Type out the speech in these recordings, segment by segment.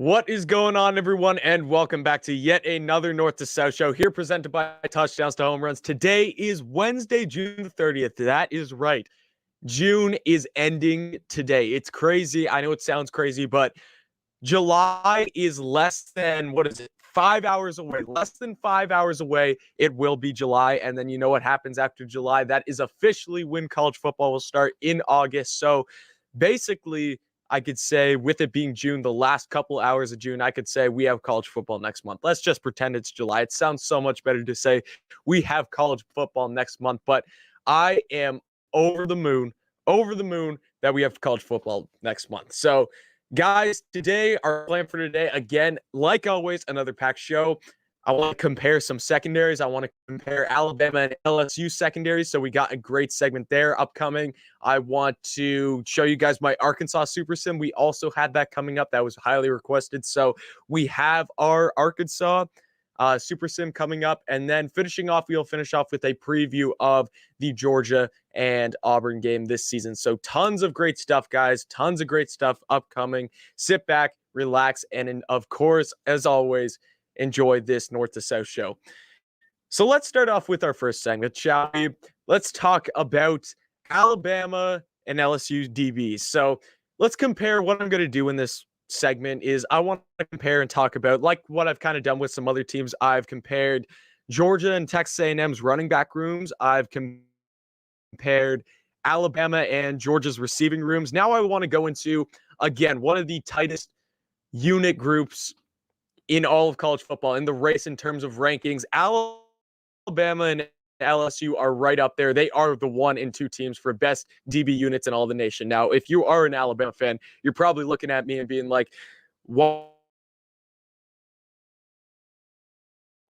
What is going on, everyone, and welcome back to yet another North to South show here presented by Touchdowns to Home Runs. Today is Wednesday, June the 30th. That is right. June is ending today. It's crazy. I know it sounds crazy, but July is less than, 5 hours away. Less than 5 hours away, it will be July. And then you know what happens after July? That is officially when college football will start in August. So basically, I could say with it being June, the last couple hours of June, I could say we have college football next month. Let's just pretend it's July. It sounds so much better to say we have college football next month, but I am over the moon that we have college football next month. So guys, today, our plan for today, again, like always, another packed show. I want to compare some secondaries. I want to compare Alabama and LSU secondaries. So we got a great segment there upcoming. I want to show you guys my Arkansas Super Sim. We also had that coming up. That was highly requested. So we have our Arkansas Super Sim coming up. And then we'll finish off with a preview of the Georgia and Auburn game this season. So tons of great stuff, guys. Tons of great stuff upcoming. Sit back, relax, and of course, as always, enjoy this North to South show. So let's start off with our first segment, shall we? Let's talk about Alabama and LSU DBs. So let's compare. What I'm going to do in this segment is I want to compare and talk about, like what I've kind of done with some other teams. I've compared Georgia and Texas A&M's running back rooms. I've compared Alabama and Georgia's receiving rooms. Now I want to go into, again, one of the tightest unit groups in all of college football in the race in terms of rankings. Alabama and LSU are right up there. They are the 1 and 2 teams for best DB units in all the nation. Now, if you are an Alabama fan, you're probably looking at me and being like, why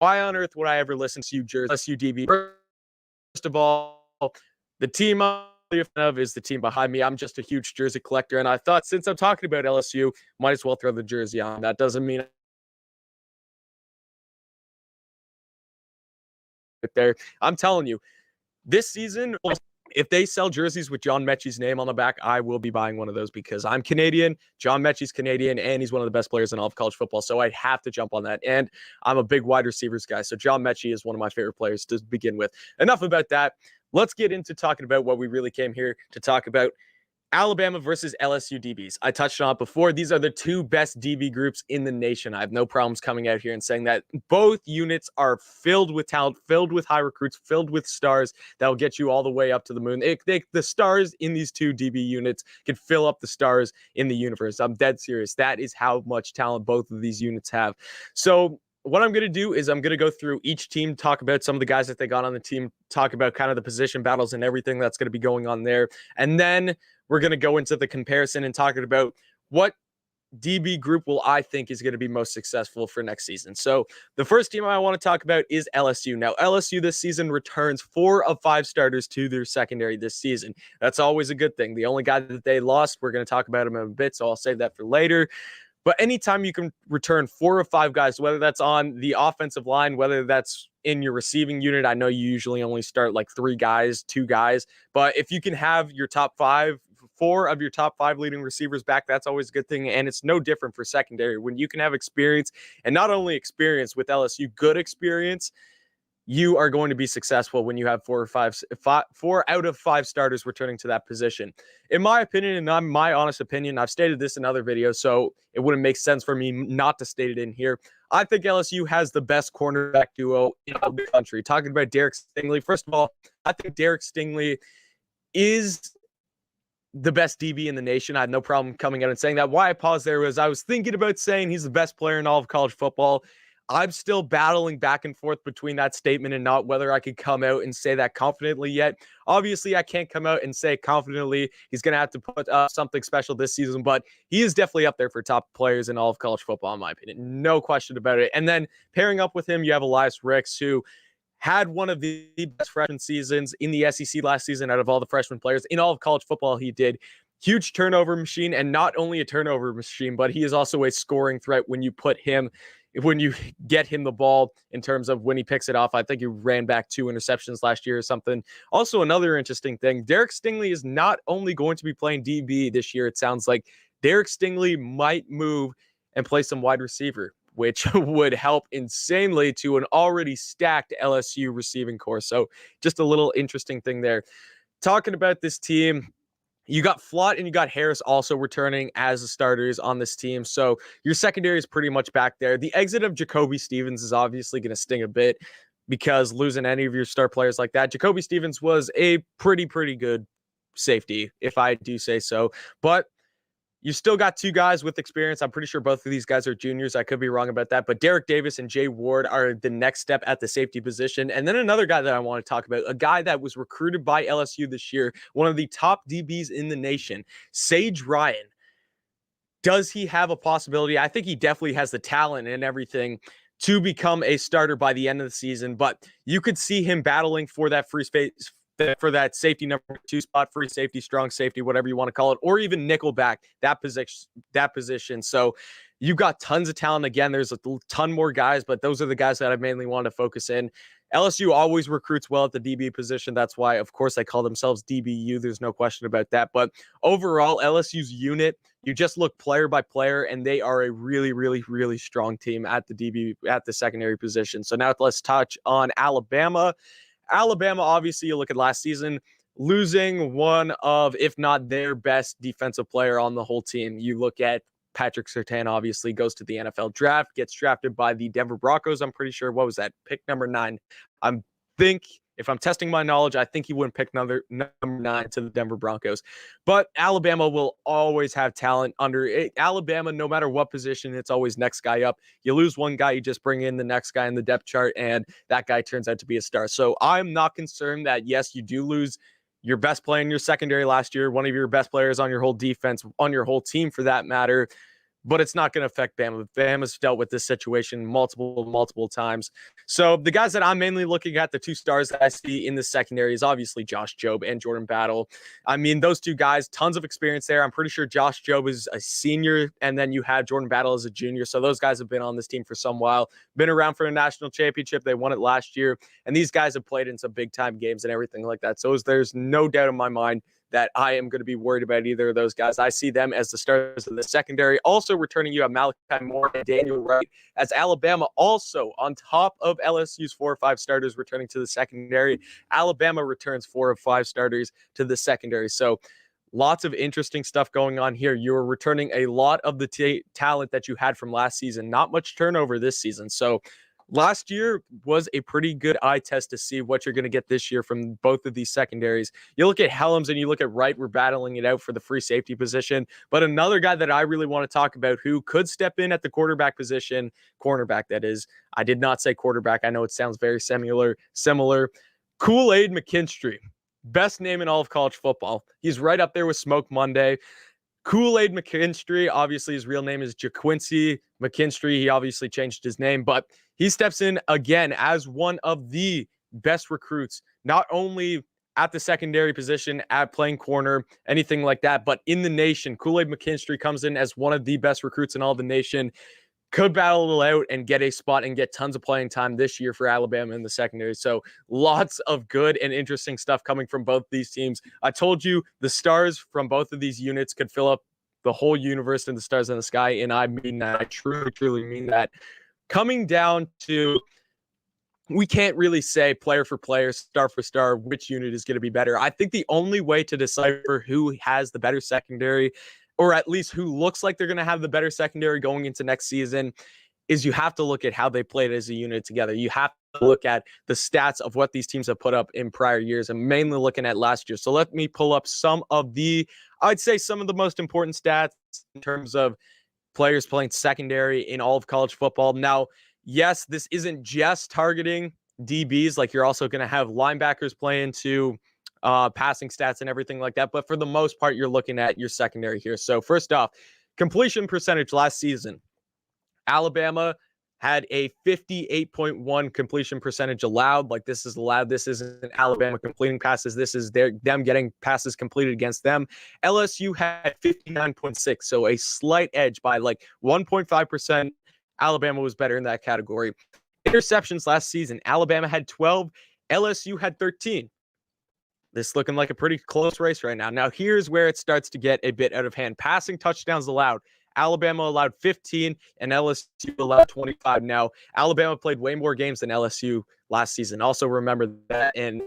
on earth would I ever listen to you, LSU DB? First of all, the team I'm a fan of is the team behind me. I'm just a huge jersey collector, and I thought since I'm talking about LSU, might as well throw the jersey on. That doesn't mean there. I'm telling you, this season, if they sell jerseys with John Mechie's name on the back, I will be buying one of those because I'm Canadian, John Mechie's Canadian, and he's one of the best players in all of college football. So I'd have to jump on that. And I'm a big wide receivers guy. So John Mechie is one of my favorite players to begin with. Enough about that. Let's get into talking about what we really came here to talk about. Alabama versus LSU DBs. I touched on it before. These are the 2 best DB groups in the nation. I have no problems coming out here and saying that both units are filled with talent, filled with high recruits, filled with stars that will get you all the way up to the moon. The stars in these 2 DB units can fill up the stars in the universe. I'm dead serious. That is how much talent both of these units have. So what I'm going to do is I'm going to go through each team, talk about some of the guys that they got on the team, talk about kind of the position battles and everything that's going to be going on there. And then we're going to go into the comparison and talking about what DB group will I think is going to be most successful for next season. So the first team I want to talk about is LSU. Now, LSU this season returns 4 of 5 starters to their secondary this season. That's always a good thing. The only guy that they lost, we're going to talk about him in a bit, so I'll save that for later. But anytime you can return 4 of 5 guys, whether that's on the offensive line, whether that's in your receiving unit, I know you usually only start like 3 guys, 2 guys. But if you can have your top 4 of your top 5 leading receivers back, that's always a good thing. And it's no different for secondary. When you can have experience, and not only experience with LSU, good experience, you are going to be successful when you have 4 out of 5 starters returning to that position. In my opinion, and my honest opinion, I've stated this in other videos, so it wouldn't make sense for me not to state it in here. I think LSU has the best cornerback duo in the country. Talking about Derek Stingley, first of all, I think Derek Stingley is the best DB in the nation. I had no problem coming out and saying that. Why I paused there was I was thinking about saying he's the best player in all of college football. I'm still battling back and forth between that statement and not whether I could come out and say that confidently yet. Obviously, I can't come out and say confidently he's going to have to put up something special this season, but he is definitely up there for top players in all of college football, in my opinion. No question about it. And then pairing up with him, you have Elias Ricks, who had one of the best freshman seasons in the SEC last season out of all the freshman players. In all of college football, he did. Huge turnover machine, and not only a turnover machine, but he is also a scoring threat when you get him the ball in terms of when he picks it off. I think he ran back 2 interceptions last year or something. Also, another interesting thing, Derek Stingley is not only going to be playing DB this year. It sounds like Derek Stingley might move and play some wide receiver, which would help insanely to an already stacked LSU receiving core. So just a little interesting thing there. Talking about this team, you got Flott and you got Harris also returning as the starters on this team. So your secondary is pretty much back there. The exit of Jacoby Stevens is obviously going to sting a bit because losing any of your star players like that. Jacoby Stevens was a pretty good safety, if I do say so. But you still got two guys with experience. I'm pretty sure both of these guys are juniors. I could be wrong about that. But Derek Davis and Jay Ward are the next step at the safety position. And then another guy that I want to talk about, a guy that was recruited by LSU this year, one of the top DBs in the nation, Sage Ryan. Does he have a possibility? I think he definitely has the talent and everything to become a starter by the end of the season. But you could see him battling for that free space, for that safety number 2 spot, free safety, strong safety, whatever you want to call it, or even nickelback, that position. So you've got tons of talent. Again, there's a ton more guys, but those are the guys that I mainly want to focus in. LSU always recruits well at the DB position. That's why, of course, they call themselves DBU. There's no question about that. But overall, LSU's unit, you just look player by player, and they are a really strong team at the DB, at the secondary position. So now let's touch on Alabama. Alabama, obviously, you look at last season, losing one of, if not their best defensive player on the whole team. You look at Patrick Surtain, obviously, goes to the NFL draft, gets drafted by the Denver Broncos. I'm pretty sure, what was that? Pick number 9. If I'm testing my knowledge, I think he wouldn't pick number 9 to the Denver Broncos. But Alabama will always have talent under it. Alabama, no matter what position, it's always next guy up. You lose one guy, you just bring in the next guy in the depth chart, and that guy turns out to be a star. So I'm not concerned that, yes, you do lose your best player in your secondary last year, one of your best players on your whole defense, on your whole team for that matter, but it's not going to affect Bama. Bama's dealt with this situation multiple times. So the guys that I'm mainly looking at, the 2 stars that I see in the secondary, is obviously Josh Jobe and Jordan Battle. I mean, those 2 guys, tons of experience there. I'm pretty sure Josh Jobe is a senior, and then you have Jordan Battle as a junior. So those guys have been on this team for some while, been around for a national championship. They won it last year, and these guys have played in some big-time games and everything like that. So there's no doubt in my mind that I am going to be worried about either of those guys. I see them as the stars of the secondary. Also returning, you have Malachi Moore and Daniel Wright as Alabama, also on top of LSU's 4 or 5 starters returning to the secondary. Alabama returns 4 of 5 starters to the secondary. So lots of interesting stuff going on here. You're returning a lot of the talent that you had from last season. Not much turnover this season. So last year was a pretty good eye test to see what you're going to get this year from both of these secondaries. You look at Helms and you look at Wright, we're battling it out for the free safety position. But another guy that I really want to talk about who could step in at the quarterback position, cornerback that is. I did not say quarterback. I know it sounds very similar. Kool-Aid McKinstry. Best name in all of college football. He's right up there with Smoke Monday. Kool-Aid McKinstry, obviously his real name is JaQuincy McKinstry. He obviously changed his name, but he steps in again as one of the best recruits, not only at the secondary position, at playing corner, anything like that, but in the nation. Kool-Aid McKinstry comes in as one of the best recruits in all the nation. Could battle it out and get a spot and get tons of playing time this year for Alabama in the secondary. So lots of good and interesting stuff coming from both these teams. I told you the stars from both of these units could fill up the whole universe and the stars in the sky, and I mean that. I truly mean that. Coming down to, we can't really say player for player, star for star, which unit is going to be better. I think the only way to decipher who has the better secondary, or at least who looks like they're going to have the better secondary going into next season, is you have to look at how they played as a unit together. You have to look at the stats of what these teams have put up in prior years, and mainly looking at last year. So let me pull up some of the most important stats in terms of players playing secondary in all of college football. Now, yes, this isn't just targeting DBs. Like, you're also going to have linebackers playing to passing stats and everything like that. But for the most part, you're looking at your secondary here. So first off, completion percentage last season. Alabama had a 58.1 completion percentage allowed. Like, this is allowed. This isn't Alabama completing passes. This is them getting passes completed against them. LSU had 59.6, so a slight edge by like 1.5%. Alabama was better in that category. Interceptions last season. Alabama had 12. LSU had 13. This looking like a pretty close race right now. Now, here's where it starts to get a bit out of hand. Passing touchdowns allowed. Alabama allowed 15 and LSU allowed 25. Now, Alabama played way more games than LSU last season. Also remember that. And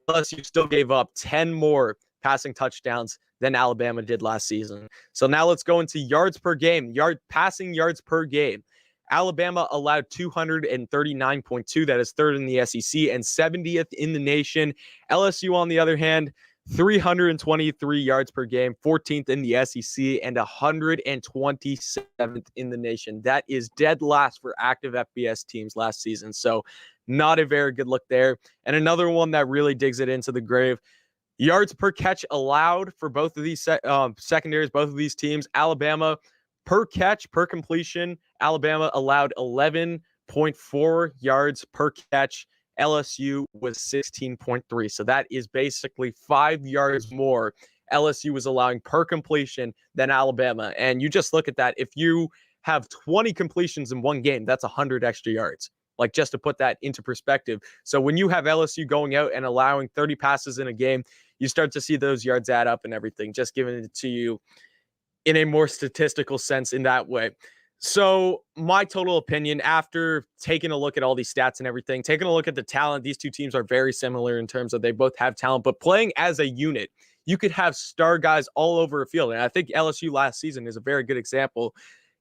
LSU still gave up 10 more passing touchdowns than Alabama did last season. So now let's go into yards per game, passing yards per game. Alabama allowed 239.2. That is third in the SEC and 70th in the nation. LSU, on the other hand, 323 yards per game, 14th in the SEC and 127th in the nation. That is dead last for active FBS teams last season. So not a very good look there. And another one that really digs it into the grave, yards per catch allowed for both of these secondaries, both of these teams. Alabama per catch, per completion, Alabama allowed 11.4 yards per catch. LSU was 16.3. So that is basically 5 yards more LSU was allowing per completion than Alabama. And you just look at that. If you have 20 completions in one game, that's 100 extra yards. Like, just to put that into perspective. So when you have LSU going out and allowing 30 passes in a game, you start to see those yards add up and everything, just giving it to you in a more statistical sense in that way. So my total opinion, after taking a look at all these stats and everything, taking a look at the talent, these two teams are very similar in terms of they both have talent, but playing as a unit, you could have star guys all over a field. And I think LSU last season is a very good example.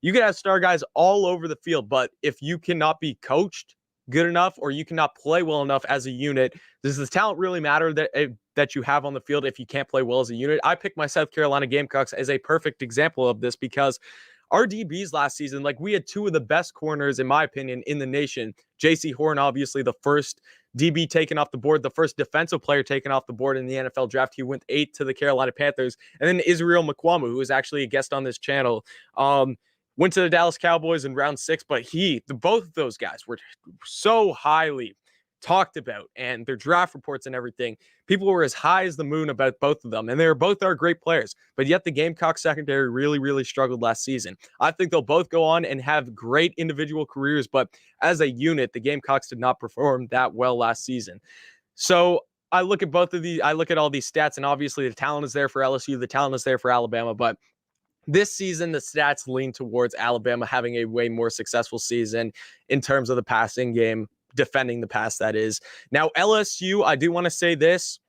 You could have star guys all over the field, but if you cannot be coached good enough or you cannot play well enough as a unit, does the talent really matter that you have on the field if you can't play well as a unit? I picked my South Carolina Gamecocks as a perfect example of this because our DBs last season, like, we had two of the best corners, in my opinion, in the nation. J.C. Horn, obviously the first DB taken off the board, the first defensive player taken off the board in the NFL draft. He went 8 to the Carolina Panthers. And then Israel Mukuamu, who is actually a guest on this channel, went to the Dallas Cowboys in round 6, but both of those guys were so highly talked about, and their draft reports and everything, people were as high as the moon about both of them, and they both are great players, but yet the Gamecock secondary really, really struggled last season. I think they'll both go on and have great individual careers, but as a unit, the Gamecocks did not perform that well last season. So I look at both of these, I look at all these stats, and obviously the talent is there for LSU, the talent is there for Alabama, but this season, the stats lean towards Alabama having a way more successful season in terms of the passing game, defending the pass, that is. Now, LSU, I do want to say this.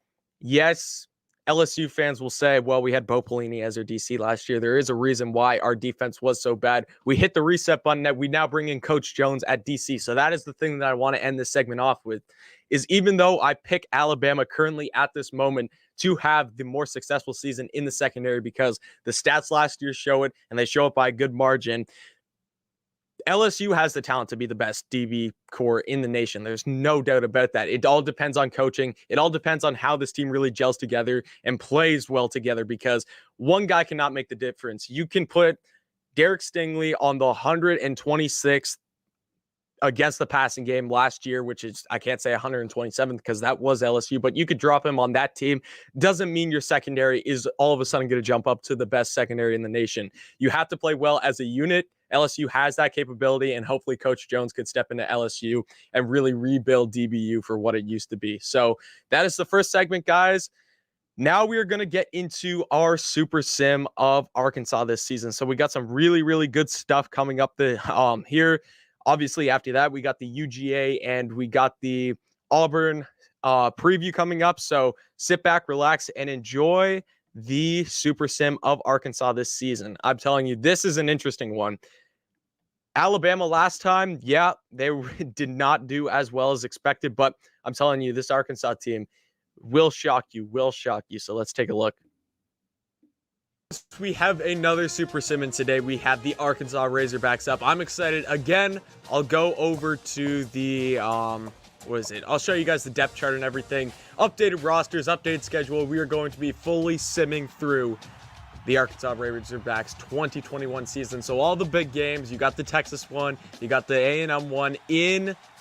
Yes, LSU fans will say, well, we had Bo Pelini as our DC last year. There is a reason why our defense was so bad. We hit the reset button that we now bring in Coach Jones at DC. So that is the thing that I want to end this segment off with, is even though I pick Alabama currently at this moment to have the more successful season in the secondary because the stats last year show it, and they show it by a good margin, LSU has the talent to be the best DB core in the nation. There's no doubt about that. It all depends on coaching. It all depends on how this team really gels together and plays well together, because one guy cannot make the difference. You can put Derek Stingley on the 126th against the passing game last year, which is, I can't say 127th because that was LSU, but you could drop him on that team. Doesn't mean your secondary is all of a sudden going to jump up to the best secondary in the nation. You have to play well as a unit. LSU has that capability, and hopefully Coach Jones could step into LSU and really rebuild DBU for what it used to be. So that is the first segment, guys. Now we are going to get into our Super Sim of Arkansas this season. So we got some really, really good stuff coming up here. Obviously, after that, we got the UGA and we got the Auburn preview coming up. So sit back, relax, and enjoy the Super Sim of Arkansas this season. I'm telling you, this is an interesting one. Alabama last time, yeah, they did not do as well as expected, but I'm telling you, this Arkansas team will shock you, So let's take a look. We have another Super Sim, and today we have the Arkansas Razorbacks up. I'm excited. Again, I'll go over to the, I'll show you guys the depth chart and everything. Updated rosters, updated schedule. We are going to be fully simming through the Arkansas Razorbacks 2021 season. So all the big games, you got the Texas one, you got the A&M one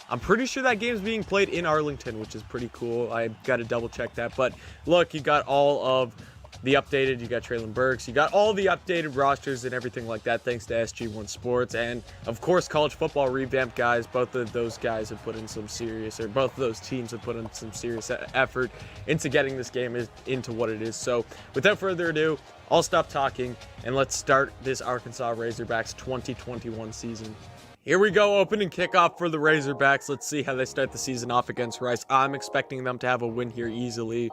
I'm pretty sure that game's being played in Arlington, which is pretty cool. I got to double check that. But look, you got all of the updated, you got Traylon Burks, you got all the updated rosters and everything like that, thanks to SG1 Sports, and of course college football revamped, guys. Both of those guys have put in some serious, or both of those teams have put in some serious effort into getting this game into what it is. So without further ado, I'll stop talking and let's start this Arkansas Razorbacks 2021 season. Here we go, opening kickoff for the Razorbacks. Let's see how they start the season off against Rice. I'm expecting them to have a win here easily.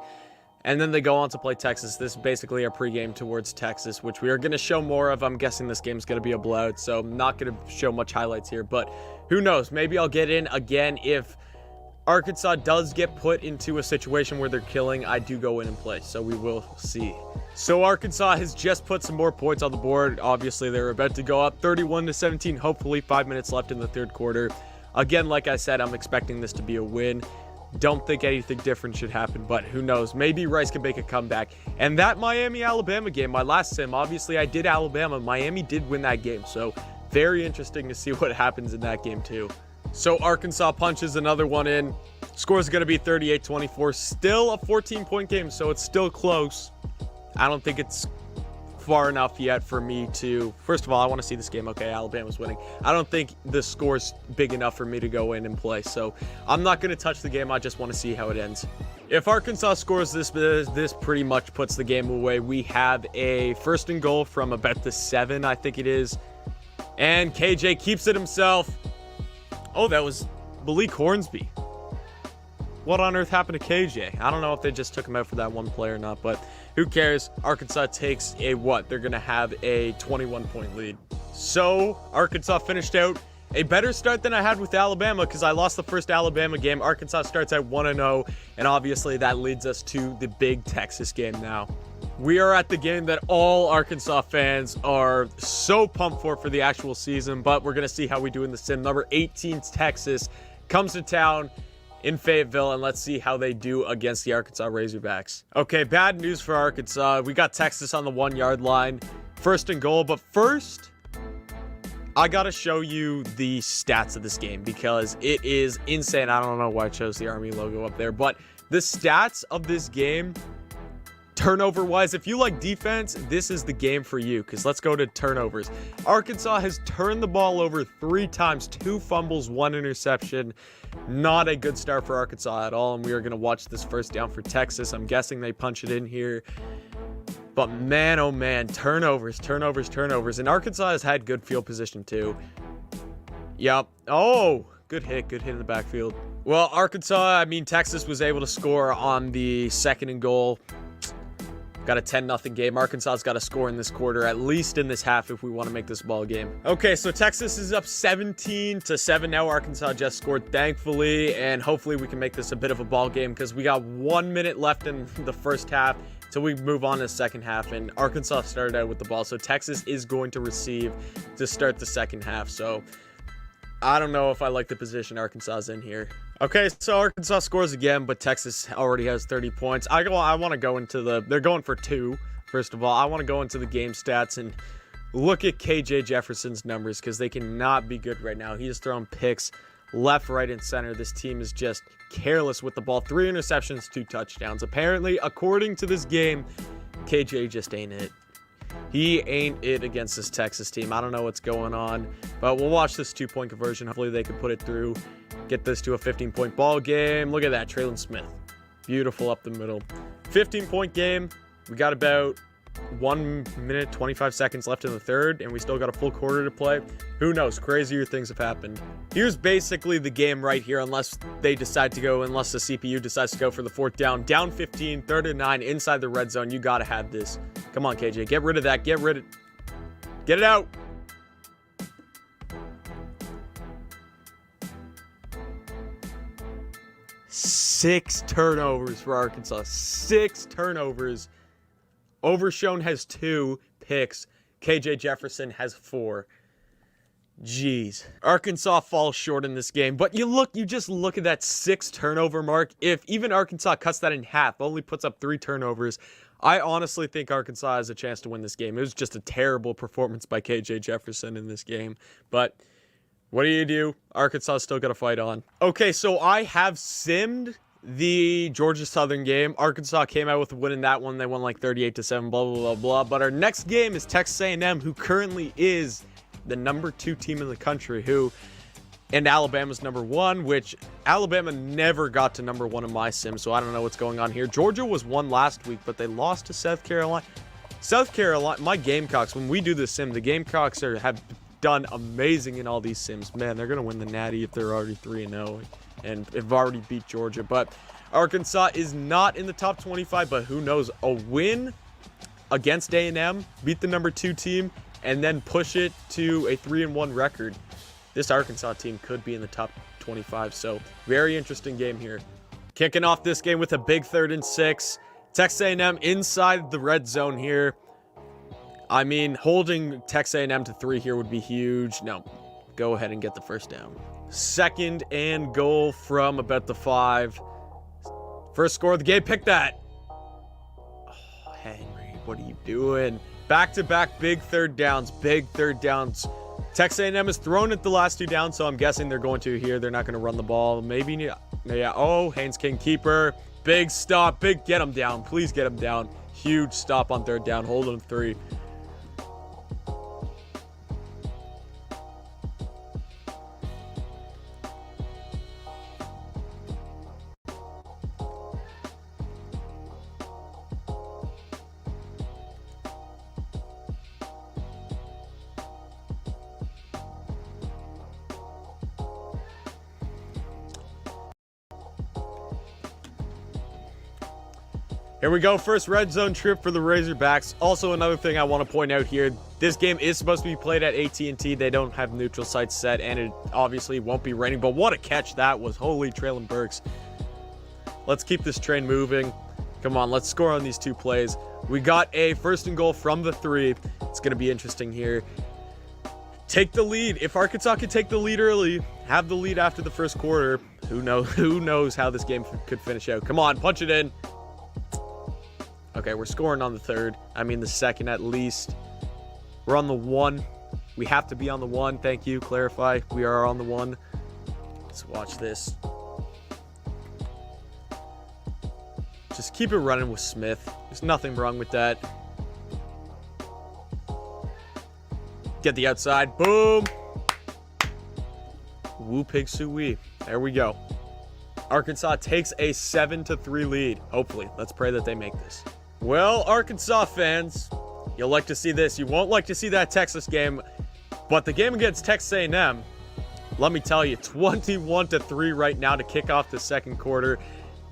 And then they go on to play Texas. This is basically our pregame towards Texas, which we are going to show more of. I'm guessing this game's going to be a blowout, so I'm not going to show much highlights here. But who knows? Maybe I'll get in again if Arkansas does get put into a situation where they're killing. I do go in and play, so we will see. So Arkansas has just put some more points on the board. Obviously, they're about to go up 31-17. Hopefully, 5 minutes left in the third quarter. Again, like I said, I'm expecting this to be a win. Don't think anything different should happen, but who knows? Maybe Rice can make a comeback. And that Miami-Alabama game, my last sim, obviously I did Alabama. Miami did win that game, so very interesting to see what happens in that game too. So Arkansas punches another one in. Score's going to be 38-24. Still a 14-point game, so it's still close. I don't think it's far enough yet for me to... First of all, I want to see this game. Okay, Alabama's winning. I don't think the score's big enough for me to go in and play, so I'm not going to touch the game. I just want to see how it ends. If Arkansas scores this pretty much puts the game away. We have a first and goal from about the 7, I think it is. And KJ keeps it himself. Oh, that was Malik Hornsby. What on earth happened to KJ? I don't know if they just took him out for that one play or not, but who cares? Arkansas takes a what? They're going to have a 21-point lead. So Arkansas finished out a better start than I had with Alabama because I lost the first Alabama game. Arkansas starts at 1-0, and obviously that leads us to the big Texas game now. We are at the game that all Arkansas fans are so pumped for the actual season, but we're going to see how we do in the sim. Number 18, Texas, comes to town in Fayetteville, and let's see how they do against the Arkansas Razorbacks. Okay, bad news for Arkansas. We got Texas on the 1-yard line. First and goal, but first, I gotta show you the stats of this game because it is insane. I don't know why I chose the Army logo up there, but the stats of this game, turnover-wise, if you like defense, this is the game for you because let's go to turnovers. Arkansas has turned the ball over 3 times, 2 fumbles, 1 interception. Not a good start for Arkansas at all, and we are going to watch this first down for Texas. I'm guessing they punch it in here. But man, oh man, turnovers. And Arkansas has had good field position too. Yep. Oh, good hit in the backfield. Well, Texas was able to score on the second and goal. Got a 10-0 game. Arkansas's got to score in this quarter, at least in this half, if we want to make this ball game. Okay, so Texas is up 17-7 now. Arkansas just scored, thankfully, and hopefully we can make this a bit of a ball game because we got 1 minute left in the first half till we move on to the second half, and Arkansas started out with the ball, so Texas is going to receive to start the second half. So I don't know if I like the position Arkansas is in here. Okay, so Arkansas scores again, but Texas already has 30 points. I want to go into they're going for 2, first of all. I want to go into the game stats and look at KJ Jefferson's numbers because they cannot be good right now. He is throwing picks left, right, and center. This team is just careless with the ball. 3 interceptions, 2 touchdowns. Apparently, according to this game, KJ just ain't it. He ain't it against this Texas team. I don't know what's going on, but we'll watch this 2-point conversion. Hopefully they can put it through, get this to a 15-point ball game. Look at that, Traylon Smith. Beautiful up the middle. 15-point game. We got about 1 minute, 25 seconds left in the third, and we still got a full quarter to play. Who knows? Crazier things have happened. Here's basically the game right here, unless the CPU decides to go for the 4th down. Down 15, 3rd and 9, inside the red zone. You got to have this. Come on, KJ. Get rid of that. Get it out. Six turnovers for Arkansas. 6 turnovers. Overshown has 2 picks. KJ Jefferson has 4. Jeez. Arkansas falls short in this game, but you just look at that 6 turnover mark. If even Arkansas cuts that in half, only puts up 3 turnovers, I honestly think Arkansas has a chance to win this game. It was just a terrible performance by KJ Jefferson in this game, but what do? Arkansas still got to fight on. Okay, so I have simmed the Georgia Southern game. Arkansas came out with a win in that one. They won like 38-7, blah, blah, blah, blah. But our next game is Texas A&M, who currently is the number 2 team in the country, and Alabama's number 1, which Alabama never got to number 1 in my sim, so I don't know what's going on here. Georgia was 1 last week, but they lost to South Carolina. South Carolina, my Gamecocks, when we do this sim, the Gamecocks have done amazing in all these sims. Man, they're going to win the Natty if they're already 3-0 and have already beat Georgia. But Arkansas is not in the top 25, but who knows? A win against A&M, beat the number 2 team, and then push it to a 3-1 record. This Arkansas team could be in the top 25, so very interesting game here. Kicking off this game with a big 3rd and 6. Texas A&M inside the red zone here. I mean, holding Texas A&M to 3 here would be huge. No, go ahead and get the first down. 2nd and goal from about the 5. First score of the game, pick that. Oh, Henry, what are you doing? Back-to-back big 3rd downs, big 3rd downs. Texas A&M has thrown it the last 2 downs, so I'm guessing they're going to here. They're not going to run the ball. Maybe, yeah. Oh, Haynes King keeper. Big stop. Big, get him down. Please get him down. Huge stop on 3rd down. Hold him 3. Here we go, first red zone trip for the Razorbacks. Also, another thing I want to point out here, this game is supposed to be played at AT&T. They don't have neutral sites set, and it obviously won't be raining, but what a catch that was. Holy Traylon Burks. Let's keep this train moving. Come on, let's score on these 2 plays. We got a 1st and goal from the 3. It's going to be interesting here. Take the lead. If Arkansas could take the lead early, have the lead after the 1st quarter, who knows how this game could finish out. Come on, punch it in. Okay, we're scoring on the 3rd. I mean the 2nd at least. We're on the 1. We have to be on the 1. Thank you. Clarify. We are on the 1. Let's watch this. Just keep it running with Smith. There's nothing wrong with that. Get the outside. Boom. Woo pig sui. There we go. Arkansas takes a 7-3 lead. Hopefully. Let's pray that they make this. Well, Arkansas fans, you'll like to see this. You won't like to see that Texas game, but the game against Texas A&M, let me tell you, 21-3 right now to kick off the 2nd quarter.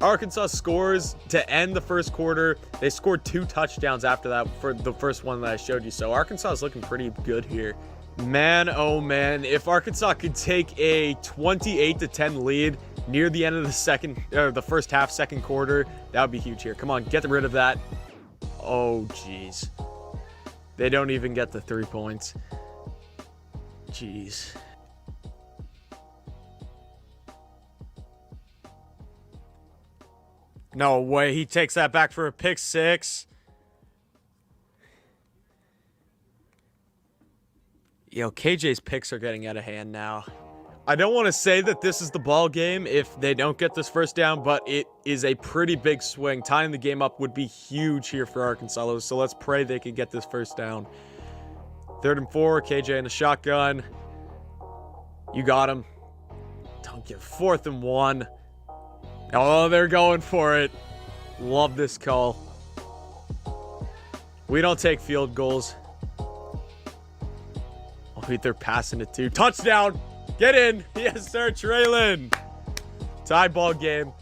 Arkansas scores to end the 1st quarter. They scored 2 touchdowns after that for the first one that I showed you. So Arkansas is looking pretty good here. Man, oh man, if Arkansas could take a 28-10 lead near the end of the 1st half, 2nd quarter, that would be huge here. Come on, get rid of that. Oh, jeez. They don't even get the 3 points. Jeez. No way. He takes that back for a pick 6. Yo, KJ's picks are getting out of hand now. I don't want to say that this is the ball game if they don't get this 1st down, but it is a pretty big swing. Tying the game up would be huge here for Arkansas, so let's pray they can get this 1st down. 3rd and 4, KJ in the shotgun. You got him. Don't give 4th and 1. Oh, they're going for it. Love this call. We don't take field goals. Oh, they're passing it too. Touchdown. Get in. Yes, sir, Traylon. Tie ball game.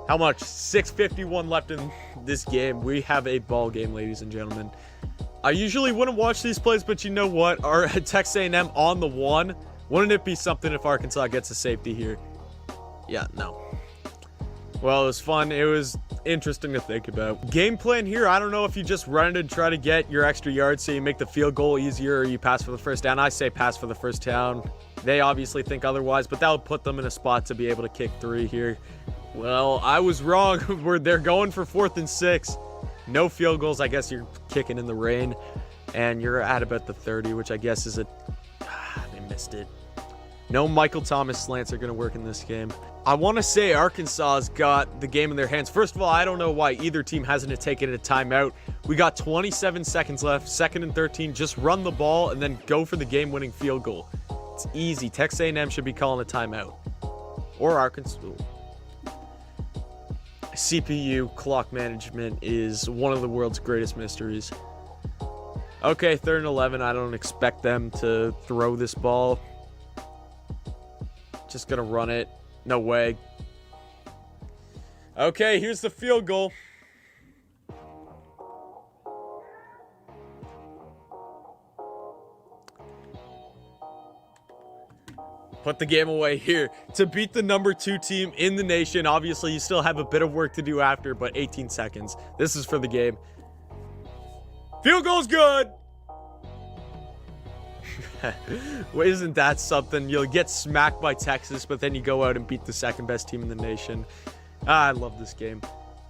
How much? 6:51 left in this game. We have a ball game, ladies and gentlemen. I usually wouldn't watch these plays, but you know what? Our Texas A&M on the 1. Wouldn't it be something if Arkansas gets a safety here? Yeah, no. Well, it was fun. It was interesting to think about. Game plan here, I don't know if you just run it and try to get your extra yards so you make the field goal easier, or you pass for the 1st down. I say pass for the 1st down. They obviously think otherwise, but that would put them in a spot to be able to kick 3 here. Well, I was wrong. They're going for 4th and 6. No field goals. I guess you're kicking in the rain, and you're at about the 30, which I guess is they missed it. No Michael Thomas slants are going to work in this game. I want to say Arkansas's got the game in their hands. First of all, I don't know why either team hasn't taken a timeout. We got 27 seconds left, 2nd and 13. Just run the ball and then go for the game-winning field goal. It's easy. Texas A&M should be calling a timeout. Or Arkansas. CPU clock management is one of the world's greatest mysteries. Okay, 3rd and 11. I don't expect them to throw this ball. Just gonna run it. No way. Okay, here's the field goal. Put the game away here to beat the number 2 team in the nation. Obviously, you still have a bit of work to do after, but 18 seconds. This is for the game. Field goal's good. Well, isn't that something? You'll get smacked by Texas, but then you go out and beat the 2nd best team in the nation. I love this game.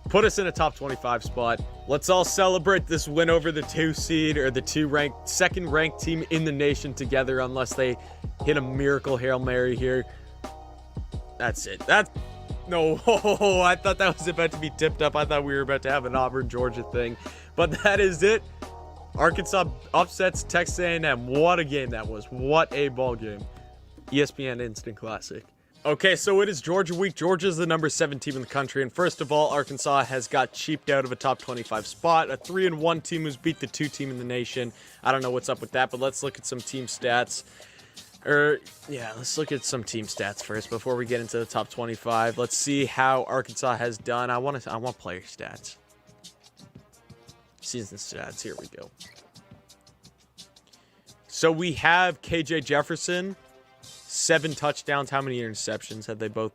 Put us in a top 25 spot. Let's all celebrate this win over the 2 seed or the 2nd ranked team in the nation together, unless they hit a miracle Hail Mary here. That's it. No, I thought that was about to be tipped up. I thought we were about to have an Auburn-Georgia thing. But that is it. Arkansas upsets Texas A&M. What a game that was. What a ball game. ESPN Instant Classic. Okay, so it is Georgia week. Georgia's the number 7 team in the country. And first of all, Arkansas has got cheaped out of a top 25 spot. A 3-1 team who's beat the 2 team in the nation. I don't know what's up with that, but let's look at some team stats. Let's look at some team stats first before we get into the top 25. Let's see how Arkansas has done. I want player stats. Season stats. Here we go. So we have KJ Jefferson, 7 touchdowns. How many interceptions had they both?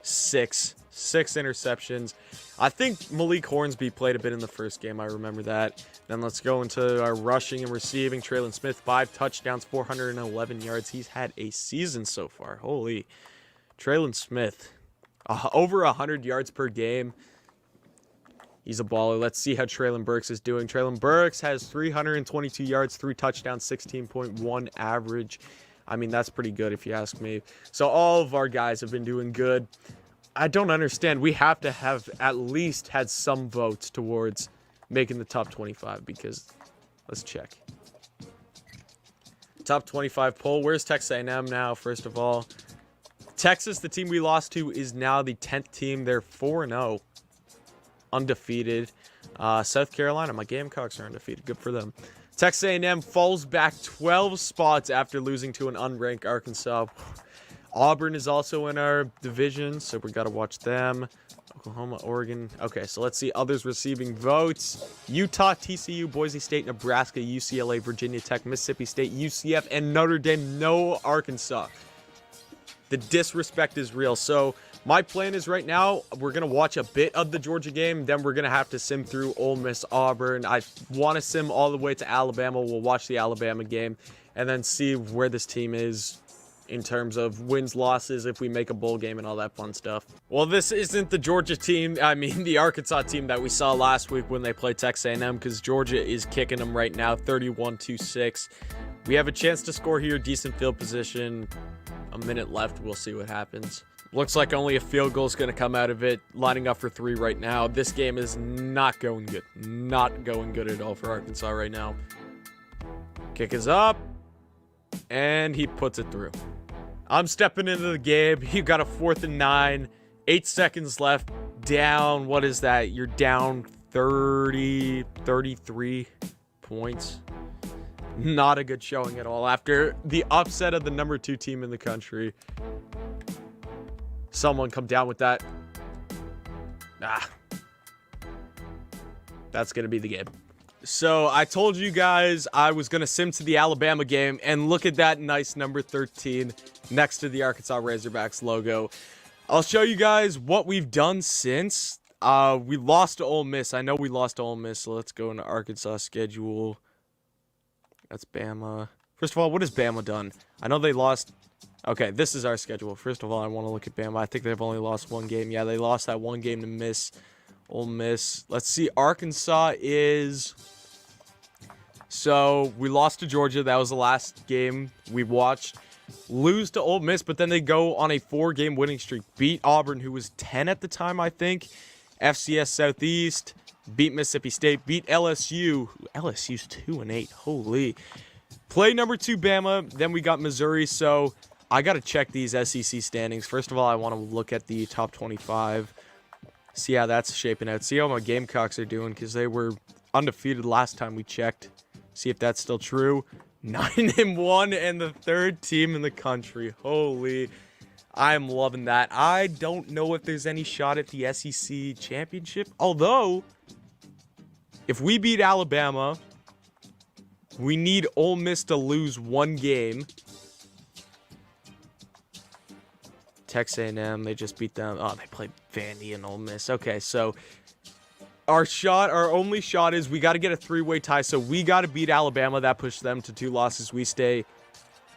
6 interceptions. I think Malik Hornsby played a bit in the first game. I remember that. Then let's go into our rushing and receiving. Traylon Smith, 5 touchdowns, 411 yards. He's had a season so far. Holy. Traylon Smith, over 100 yards per game. He's a baller. Let's see how Traylon Burks is doing. Traylon Burks has 322 yards, 3 touchdowns, 16.1 average. I mean, that's pretty good if you ask me. So all of our guys have been doing good. I don't understand. We have to have at least had some votes towards making the top 25 because let's check. Top 25 poll. Where's Texas A&M now, first of all? Texas, the team we lost to, is now the 10th team. They're 4-0. Undefeated. South Carolina, my Gamecocks are undefeated. Good for them. Texas A&M falls back 12 spots after losing to an unranked Arkansas. Auburn is also in our division, so we got to watch them. Oklahoma, Oregon. Okay, so let's see others receiving votes. Utah, TCU, Boise State, Nebraska, UCLA, Virginia Tech, Mississippi State, UCF, and Notre Dame. No Arkansas. The disrespect is real. So my plan is right now, we're going to watch a bit of the Georgia game. Then we're going to have to sim through Ole Miss, Auburn. I want to sim all the way to Alabama. We'll watch the Alabama game and then see where this team is in terms of wins, losses, if we make a bowl game and all that fun stuff. Well, this isn't the Georgia team. I mean, the Arkansas team that we saw last week when they played Texas A&M, because Georgia is kicking them right now, 31-6. We have a chance to score here. Decent field position. A minute left. We'll see what happens. Looks like only a field goal is going to come out of it. Lining up for 3 right now. This game is not going good. Not going good at all for Arkansas right now. Kick is up. And he puts it through. I'm stepping into the game. You got a 4th and 9. 8 seconds left. Down. What is that? You're down 33 points. Not a good showing at all after the upset of the number 2 team in the country. Someone come down with that. That's going to be the game. So I told you guys I was going to sim to the Alabama game, and look at that nice number 13 next to the Arkansas Razorbacks logo. I'll show you guys what we've done since. We lost to Ole Miss. I know we lost to Ole Miss, so let's go into Arkansas schedule. That's Bama. First of all, what has Bama done? I know they lost. Okay, this is our schedule. First of all, I want to look at Bama. I think they've only lost 1 game. Yeah, they lost that 1 game to Ole Miss. Let's see. Arkansas is... So, we lost to Georgia. That was the last game we watched. lose to Ole Miss, but then they go on a 4-game winning streak. Beat Auburn, who was 10 at the time, I think. FCS Southeast, beat Mississippi State, beat LSU. LSU's 2-8. Holy. Play number 2 Bama. Then we got Missouri. So I got to check these SEC standings. First of all, I want to look at the top 25. See how that's shaping out. See how my Gamecocks are doing, because they were undefeated last time we checked. See if that's still true. 9-1 and the 3rd team in the country. Holy. I am loving that. I don't know if there's any shot at the SEC championship. Although, if we beat Alabama, we need Ole Miss to lose 1 game. Texas A&M, they just beat them. Oh, they played Vandy and Ole Miss. Okay, so our only shot is we got to get a 3-way tie. So we got to beat Alabama. That pushed them to 2 losses. We stay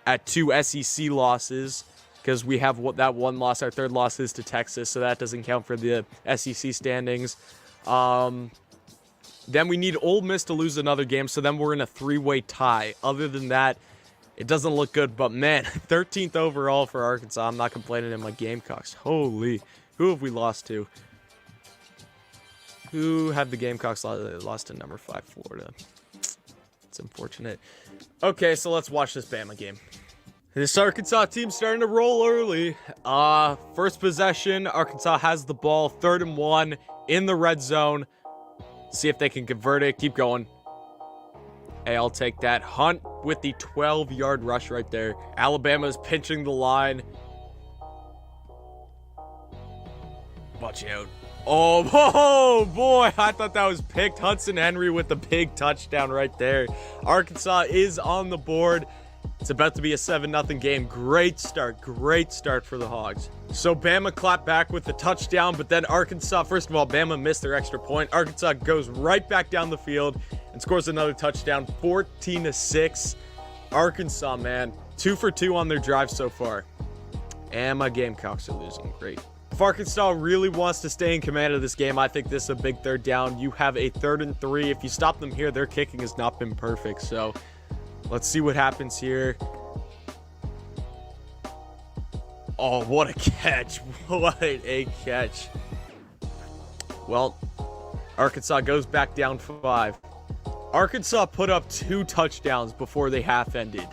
at 2 SEC losses because we have that 1 loss. Our 3rd loss is to Texas, so that doesn't count for the SEC standings. Then we need Ole Miss to lose another game, so then we're in a 3-way tie. Other than that, it doesn't look good, but man, 13th overall for Arkansas. I'm not complaining in my Gamecocks. Holy. Who have we lost to? Who have the Gamecocks lost to number 5, Florida? It's unfortunate. Okay, so let's watch this Bama game. This Arkansas team starting to roll early. First possession, Arkansas has the ball, 3rd and 1 in the red zone. See if they can convert it. Keep going. Hey, I'll take that. Hunt with the 12-yard rush right there. Alabama's pinching the line. Watch out. Oh, boy. I thought that was picked. Hudson Henry with the big touchdown right there. Arkansas is on the board. It's about to be a 7-0 game. Great start for the Hogs. So Bama clapped back with the touchdown, but then Arkansas, first of all, Bama missed their extra point. Arkansas goes right back down the field and scores another touchdown, 14-6. Arkansas, man, 2 for 2 on their drive so far. And my Gamecocks are losing. Great. If Arkansas really wants to stay in command of this game, I think this is a big 3rd down. You have a 3rd and 3. If you stop them here, their kicking has not been perfect. So let's see what happens here. Oh, what a catch. What a catch. Well, Arkansas goes back down 5. Arkansas put up 2 touchdowns before they half ended.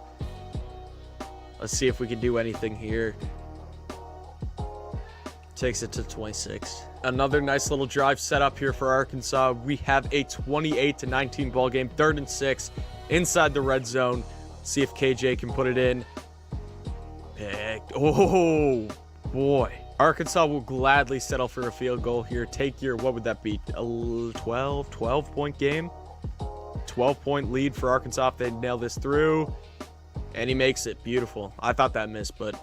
Let's see if we can do anything here. Takes it to 26. Another nice little drive set up here for Arkansas. We have a 28-19 ball game, 3rd and 6 inside the red zone. See if KJ can put it in. Picked. Oh, boy. Arkansas will gladly settle for a field goal here. Take your, what would that be? A 12-point game? 12-point lead for Arkansas if they nail this through. And he makes it. Beautiful. I thought that missed, but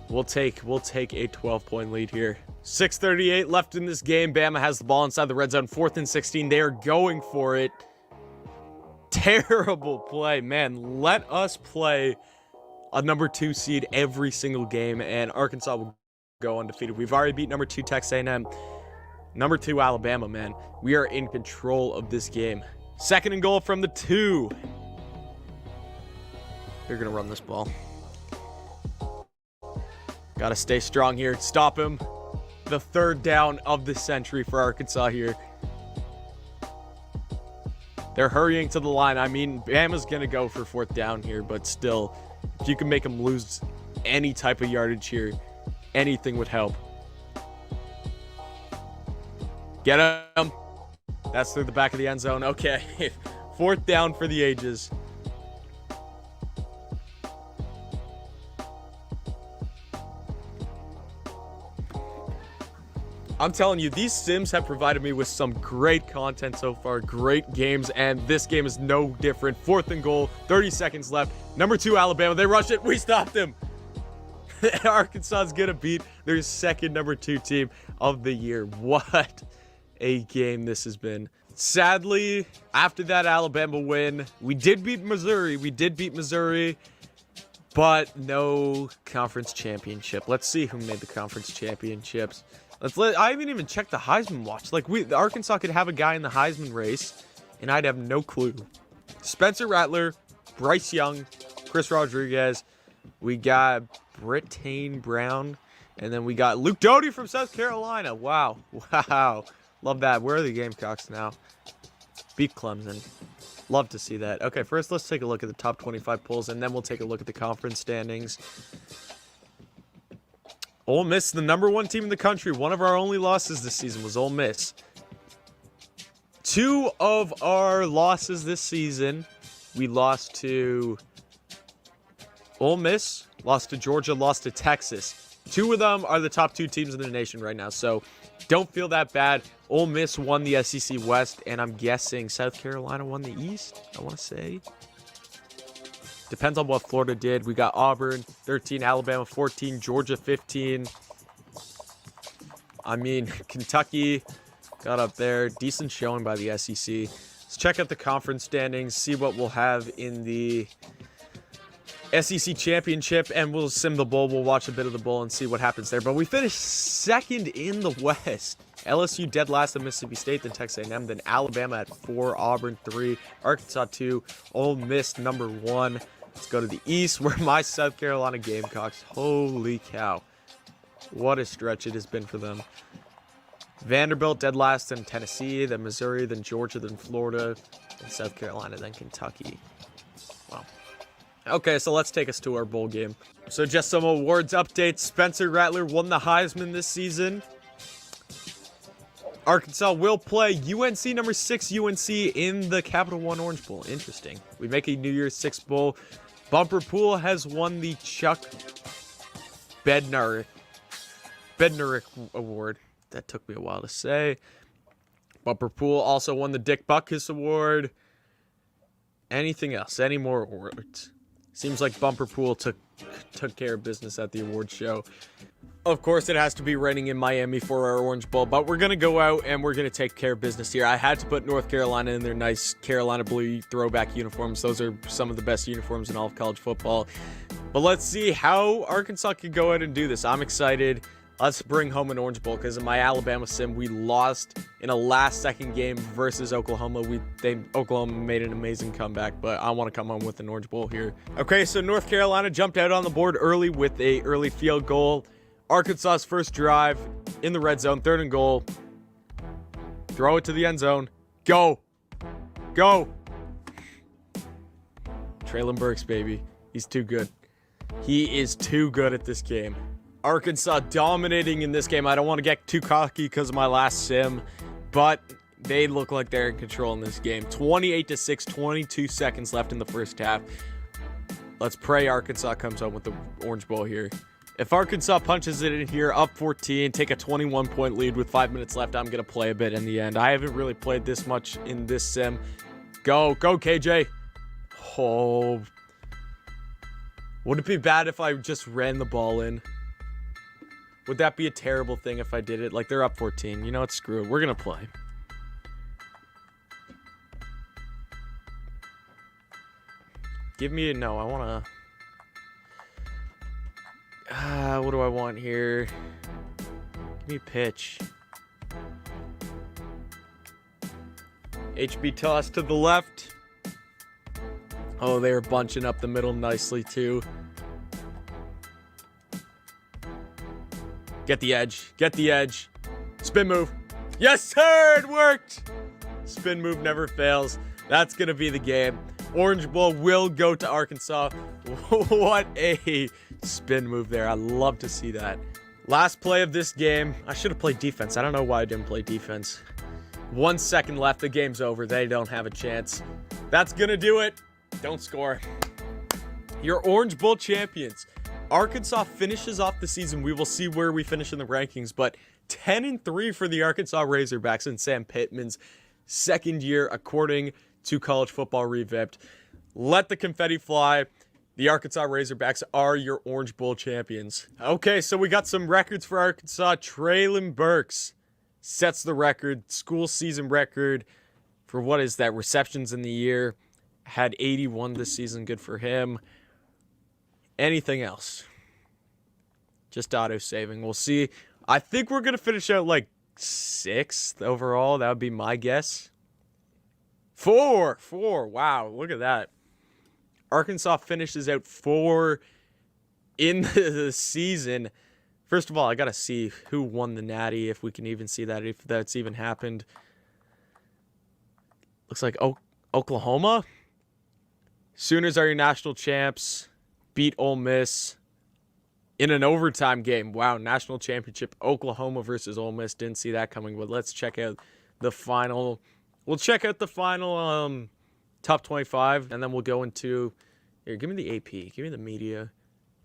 we'll take a 12-point lead here. 6:38 left in this game. Bama has the ball inside the red zone. 4th and 16. They are going for it. Terrible play. Man, let us play a number 2 seed every single game, and Arkansas will go undefeated. We've already beat number 2 Texas A&M. Number 2 Alabama, man. We are in control of this game. 2nd and goal from the 2. They're going to run this ball. Got to stay strong here. Stop him. The 3rd down of the century for Arkansas here. They're hurrying to the line. I mean, Bama's going to go for 4th down here, but still, if you can make them lose any type of yardage here, anything would help. Get him. That's through the back of the end zone. Okay. 4th down for the ages. I'm telling you, these sims have provided me with some great content so far, great games, and this game is no different. 4th and goal, 30 seconds left. Number 2 Alabama, they rush it. We stopped them. Arkansas is going to beat their 2nd number 2 team of the year. What a game this has been. Sadly, after that Alabama win, we did beat Missouri. But no conference championship. Let's see who made the conference championships. I haven't even checked the Heisman watch. Like, Arkansas could have a guy in the Heisman race, and I'd have no clue. Spencer Rattler, Bryce Young, Chris Rodriguez, We got Brittane Brown. And then we got Luke Doty from South Carolina. Wow. Love that. Where are the Gamecocks now? Beat Clemson. Love to see that. Okay, first let's take a look at the top 25 polls, and then we'll take a look at the conference standings. Ole Miss, the number 1 team in the country. One of our only losses this season was Ole Miss. 2 of our losses this season, we lost to Ole Miss, lost to Georgia, lost to Texas. 2 of them are the top 2 teams in the nation right now, so don't feel that bad. Ole Miss won the SEC West, and I'm guessing South Carolina won the East, I want to say. Depends on what Florida did. We got Auburn 13, Alabama 14, Georgia 15. I mean, Kentucky got up there. Decent showing by the SEC. Let's check out the conference standings, see what we'll have in the SEC Championship, and we'll sim the bowl. We'll watch a bit of the bowl and see what happens there. But we finished 2nd in the West. LSU dead last at Mississippi State, then Texas A&M, then Alabama at 4, Auburn 3, Arkansas 2, Ole Miss number 1. Let's go to the East, where my South Carolina Gamecocks, holy cow, what a stretch it has been for them. Vanderbilt dead last, then Tennessee, then Missouri, then Georgia, then Florida, then South Carolina, then Kentucky. Wow. Okay, so let's take us to our bowl game. So just some awards updates. Spencer Rattler won the Heisman this season. Arkansas will play UNC number 6 UNC in the Capital One Orange Bowl. Interesting. We make a New Year's 6 bowl. Bumper Pool has won the Chuck Bednarik Award. That took me a while to say. Bumper Pool also won the Dick Butkus Award. Anything else? Any more awards? Seems like Bumper Pool took care of business at the awards show. Of course, it has to be raining in Miami for our Orange Bowl, but we're going to go out and we're going to take care of business here. I had to put North Carolina in their nice Carolina blue throwback uniforms. Those are some of the best uniforms in all of college football. But let's see how Arkansas can go out and do this. I'm excited. Let's bring home an Orange Bowl, because in my Alabama sim, we lost in a last-second game versus Oklahoma. Oklahoma made an amazing comeback, but I want to come home with an Orange Bowl here. Okay, so North Carolina jumped out on the board early with a early field goal. Arkansas's first drive in the red zone, 3rd and goal. Throw it to the end zone. Go. Go. Traylon Burks, baby. He's too good. He is too good at this game. Arkansas dominating in this game. I don't want to get too cocky because of my last sim, but they look like they're in control in this game. 28-6, 22 seconds left in the first half. Let's pray Arkansas comes home with the Orange Bowl here. If Arkansas punches it in here, up 14, take a 21-point lead with 5 minutes left, I'm going to play a bit in the end. I haven't really played this much in this sim. Go, KJ. Oh. Would it be bad if I just ran the ball in? Would that be a terrible thing if I did it? Like, they're up 14. You know what? Screw it. We're going to play. Give me a no. I want to... what do I want here? Give me a pitch. HB toss to the left. Oh, they were bunching up the middle nicely, too. Get the edge. Get the edge. Spin move. Yes, sir! It worked! Spin move never fails. That's going to be the game. Orange Bowl will go to Arkansas. What a spin move there. I love to see that. Last play of this game. I should have played defense. I don't know why I didn't play defense. 1 second left. The game's over. They don't have a chance. That's going to do it. Don't score. Your Orange Bowl champions. Arkansas finishes off the season. We will see where we finish in the rankings, but 10-3 for the Arkansas Razorbacks in Sam Pittman's second year, according to College Football Revamped. Let the confetti fly. The Arkansas Razorbacks are your Orange Bowl champions. Okay, so we got some records for Arkansas. Traylon Burks sets the record, school season record for what is that, receptions in the year. Had 81 this season. Good for him. Anything else? Just auto-saving. We'll see. I think we're going to finish out like 6th overall. That would be my guess. 4. Wow, look at that. Arkansas finishes out 4 in the season. First of all, I got to see who won the Natty, if we can even see that, if that's even happened. Looks like Oklahoma. Sooners are your national champs. Beat Ole Miss in an overtime game. Wow, national championship. Oklahoma versus Ole Miss. Didn't see that coming, but let's check out the final. We'll check out the final top 25, and then we'll go into... Here, give me the AP. Give me the media.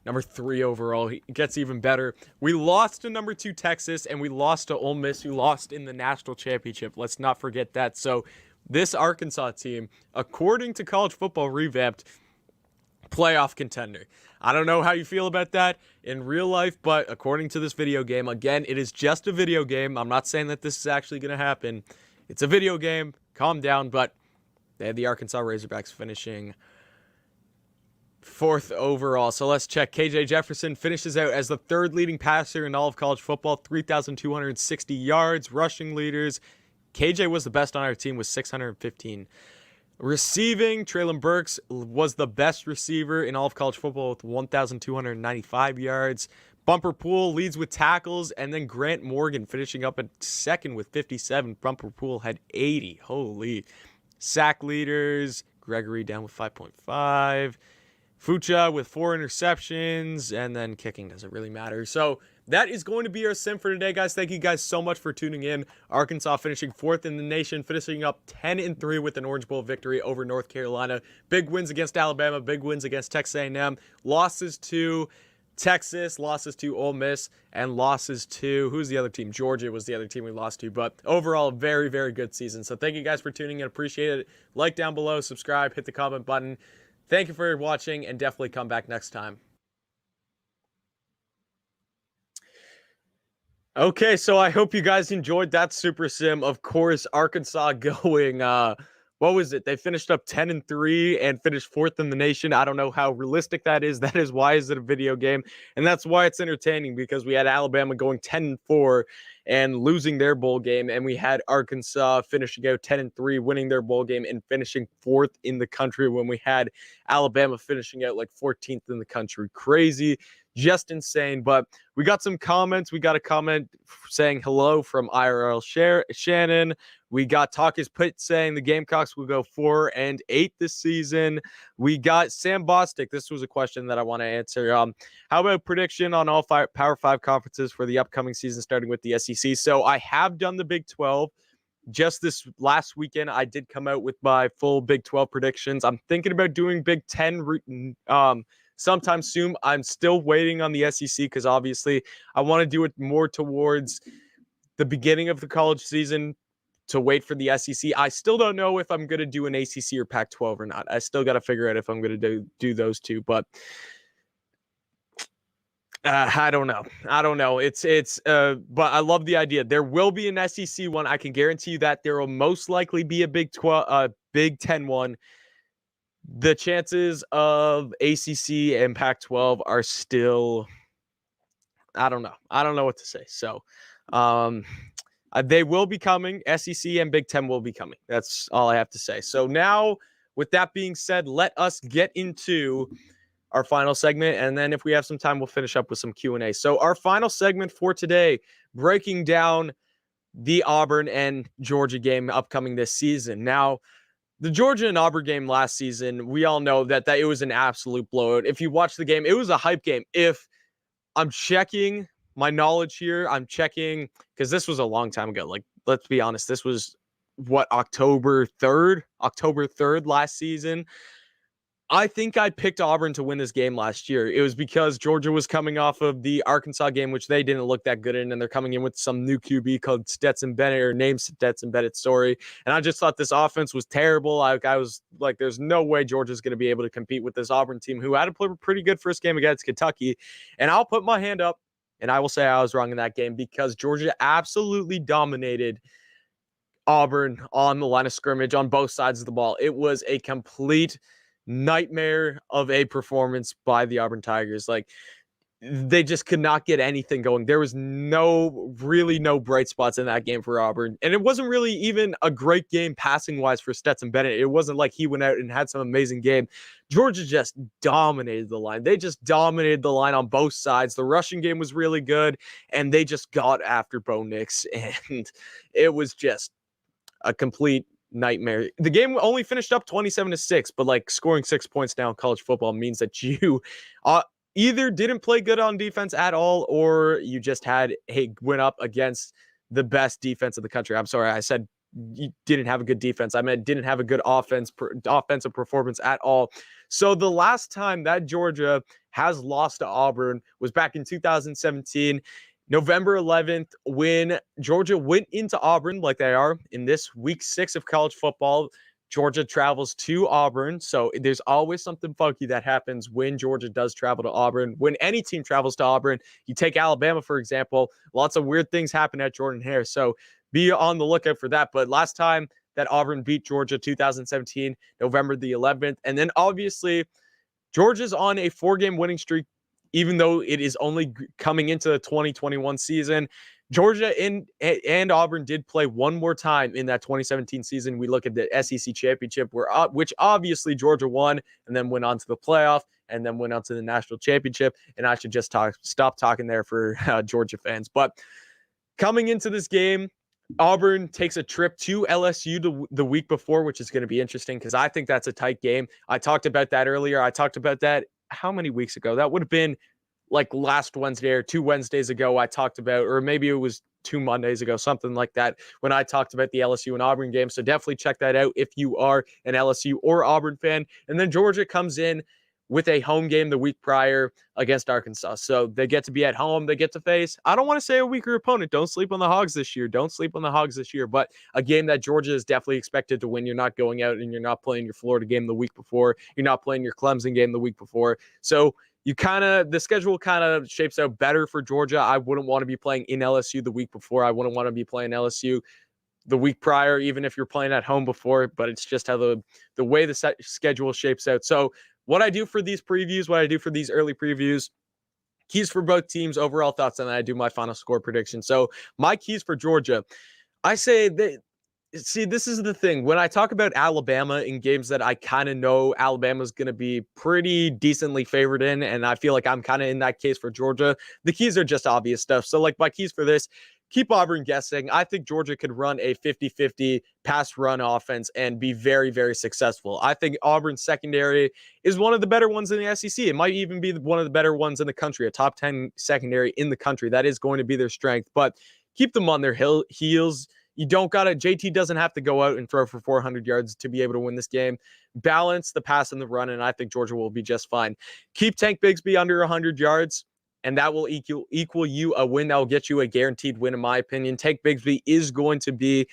Number 3 overall. It gets even better. We lost to number 2 Texas, and we lost to Ole Miss, who lost in the national championship. Let's not forget that. So this Arkansas team, according to College Football Revamped, playoff contender. I don't know how you feel about that in real life, but according to this video game, again, it is just a video game. I'm not saying that this is actually going to happen. It's a video game. Calm down, but they had the Arkansas Razorbacks finishing 4th overall. So let's check. KJ Jefferson finishes out as the 3rd leading passer in all of college football, 3,260 yards. Rushing leaders, KJ was the best on our team with 615. Receiving, Treylon Burks was the best receiver in all of college football with 1,295 yards. Bumper Pool leads with tackles, and then Grant Morgan finishing up at 2nd with 57. Bumper Pool had 80. Holy. Sack leaders, Gregory down with 5.5. Fucha with 4 interceptions, and then kicking doesn't really matter. So that is going to be our sim for today, guys. Thank you guys so much for tuning in. Arkansas finishing 4th in the nation, finishing up 10-3 with an Orange Bowl victory over North Carolina. Big wins against Alabama, big wins against Texas A&M. Losses to Texas, losses to Ole Miss, and losses to, who's the other team? Georgia was the other team we lost to. But overall, very, very good season. So thank you guys for tuning in. Appreciate it. Like down below, subscribe, hit the comment button. Thank you for watching, and definitely come back next time. Okay, so I hope you guys enjoyed that Super Sim. Of course, Arkansas going, what was it? They finished up 10-3 and finished 4th in the nation. I don't know how realistic that is. That is why is it a video game, and that's why it's entertaining, because we had Alabama going 10-4 and losing their bowl game, and we had Arkansas finishing out 10-3, winning their bowl game, and finishing 4th in the country when we had Alabama finishing out like 14th in the country. Crazy. Just insane. But we got some comments. We got a comment saying hello from IRL Shannon. We got Talk Is Put saying the Gamecocks will go 4-8 this season. We got Sam Bostic. This was a question that I want to answer. How about prediction on all Power 5 conferences for the upcoming season, starting with the SEC? So I have done the Big 12. Just this last weekend, I did come out with my full Big 12 predictions. I'm thinking about doing Big 10 sometime soon. I'm still waiting on the SEC because obviously I want to do it more towards the beginning of the college season to wait for the SEC. I still don't know if I'm going to do an ACC or Pac-12 or not. I still got to figure out if I'm going to do those two, but I don't know. But I love the idea. There will be an SEC one. I can guarantee you that. There will most likely be a Big 10 one. The chances of ACC and Pac-12 are still, I don't know. I don't know what to say. So, they will be coming. SEC and Big 10 will be coming. That's all I have to say. So now, with that being said, let us get into our final segment, and then if we have some time, we'll finish up with some Q&A. So our final segment for today, breaking down the Auburn and Georgia game upcoming this season. Now, the Georgia and Auburn game last season, we all know that it was an absolute blowout. If you watch the game, it was a hype game. If I'm checking my knowledge here, I'm checking, because this was a long time ago. Like, let's be honest, this was, October 3rd last season. I think I picked Auburn to win this game last year. It was because Georgia was coming off of the Arkansas game, which they didn't look that good in, and they're coming in with some new QB called Stetson Bennett, or named Stetson Bennett, sorry. And I just thought this offense was terrible. I was like, there's no way Georgia's going to be able to compete with this Auburn team, who had a pretty good first game against Kentucky. And I'll put my hand up, and I will say I was wrong in that game, because Georgia absolutely dominated Auburn on the line of scrimmage on both sides of the ball. It was a complete nightmare of a performance by the Auburn Tigers. Like, they just could not get anything going. There was no bright spots in that game for Auburn. And it wasn't really even a great game passing wise for Stetson Bennett. It wasn't like he went out and had some amazing game. Georgia just dominated the line. They just dominated the line on both sides. The rushing game was really good, and they just got after Bo Nix. And it was just a complete nightmare. The game only finished up 27-6, but like scoring 6 points now in college football means that you either didn't play good on defense at all, or you just went up against the best defense in the country. I'm sorry, I said you didn't have a good defense. I meant didn't have a good offensive performance at all. So the last time that Georgia has lost to Auburn was back in 2017, November 11th, when Georgia went into Auburn like they are in this week 6 of college football. Georgia travels to Auburn, so there's always something funky that happens when Georgia does travel to Auburn. When any team travels to Auburn, you take Alabama, for example, lots of weird things happen at Jordan-Hare, so be on the lookout for that. But last time that Auburn beat Georgia, 2017, November the 11th, and then obviously Georgia's on a 4-game winning streak, even though it is only coming into the 2021 season. Georgia and Auburn did play one more time in that 2017 season. We look at the SEC championship, which obviously Georgia won and then went on to the playoff and then went on to the national championship. And I should just stop talking there for Georgia fans. But coming into this game, Auburn takes a trip to LSU the week before, which is going to be interesting because I think that's a tight game. I talked about that earlier. I talked about that how many weeks ago? That would have been like last Wednesday or 2 Wednesdays ago. I talked about, or maybe it was 2 Mondays ago, something like that, when I talked about the LSU and Auburn game. So definitely check that out if you are an LSU or Auburn fan. And then Georgia comes in with a home game the week prior against Arkansas. So they get to be at home. They get to face, I don't want to say a weaker opponent. Don't sleep on the Hogs this year. But a game that Georgia is definitely expected to win. You're not going out and you're not playing your Florida game the week before. You're not playing your Clemson game the week before. So the schedule kind of shapes out better for Georgia. I wouldn't want to be playing in LSU the week before. I wouldn't want to be playing LSU the week prior, even if you're playing at home before, but it's just how the way the schedule shapes out. So what I do for these previews, what I do for these early previews, keys for both teams, overall thoughts, and then I do my final score prediction. So my keys for Georgia, I say that, see, this is the thing. When I talk about Alabama in games that I kind of know Alabama's going to be pretty decently favored in, and I feel like I'm kind of in that case for Georgia, the keys are just obvious stuff. So like my keys for this, keep Auburn guessing. I think Georgia could run a 50-50 pass run offense and be very, very successful. I think Auburn's secondary is one of the better ones in the SEC. It might even be one of the better ones in the country, a top 10 secondary in the country. That is going to be their strength, but keep them on their heels. You don't got to, JT doesn't have to go out and throw for 400 yards to be able to win this game. Balance the pass and the run, and I think Georgia will be just fine. Keep Tank Bigsby under 100 yards. And that will equal you a win. That will get you a guaranteed win, in my opinion. Tank Bigsby is going to be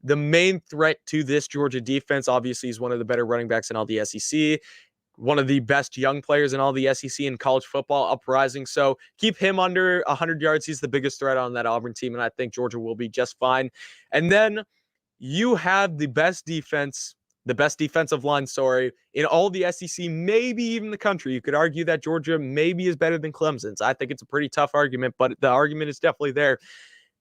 the main threat to this Georgia defense. Obviously, he's one of the better running backs in all the SEC, one of the best young players in all the SEC in college football, uprising. So keep him under 100 yards. He's the biggest threat on that Auburn team, and I think Georgia will be just fine. And then you have the best defensive line, in all the SEC, maybe even the country. You could argue that Georgia maybe is better than Clemson's. I think it's a pretty tough argument, but the argument is definitely there.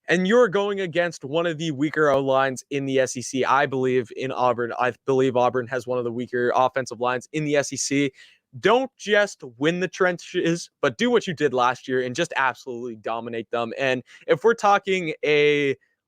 And you're going against one of the weaker O-lines in the SEC. I believe in Auburn. I believe Auburn has one of the weaker offensive lines in the SEC. Don't just win the trenches, but do what you did last year and just absolutely dominate them. And if we're talking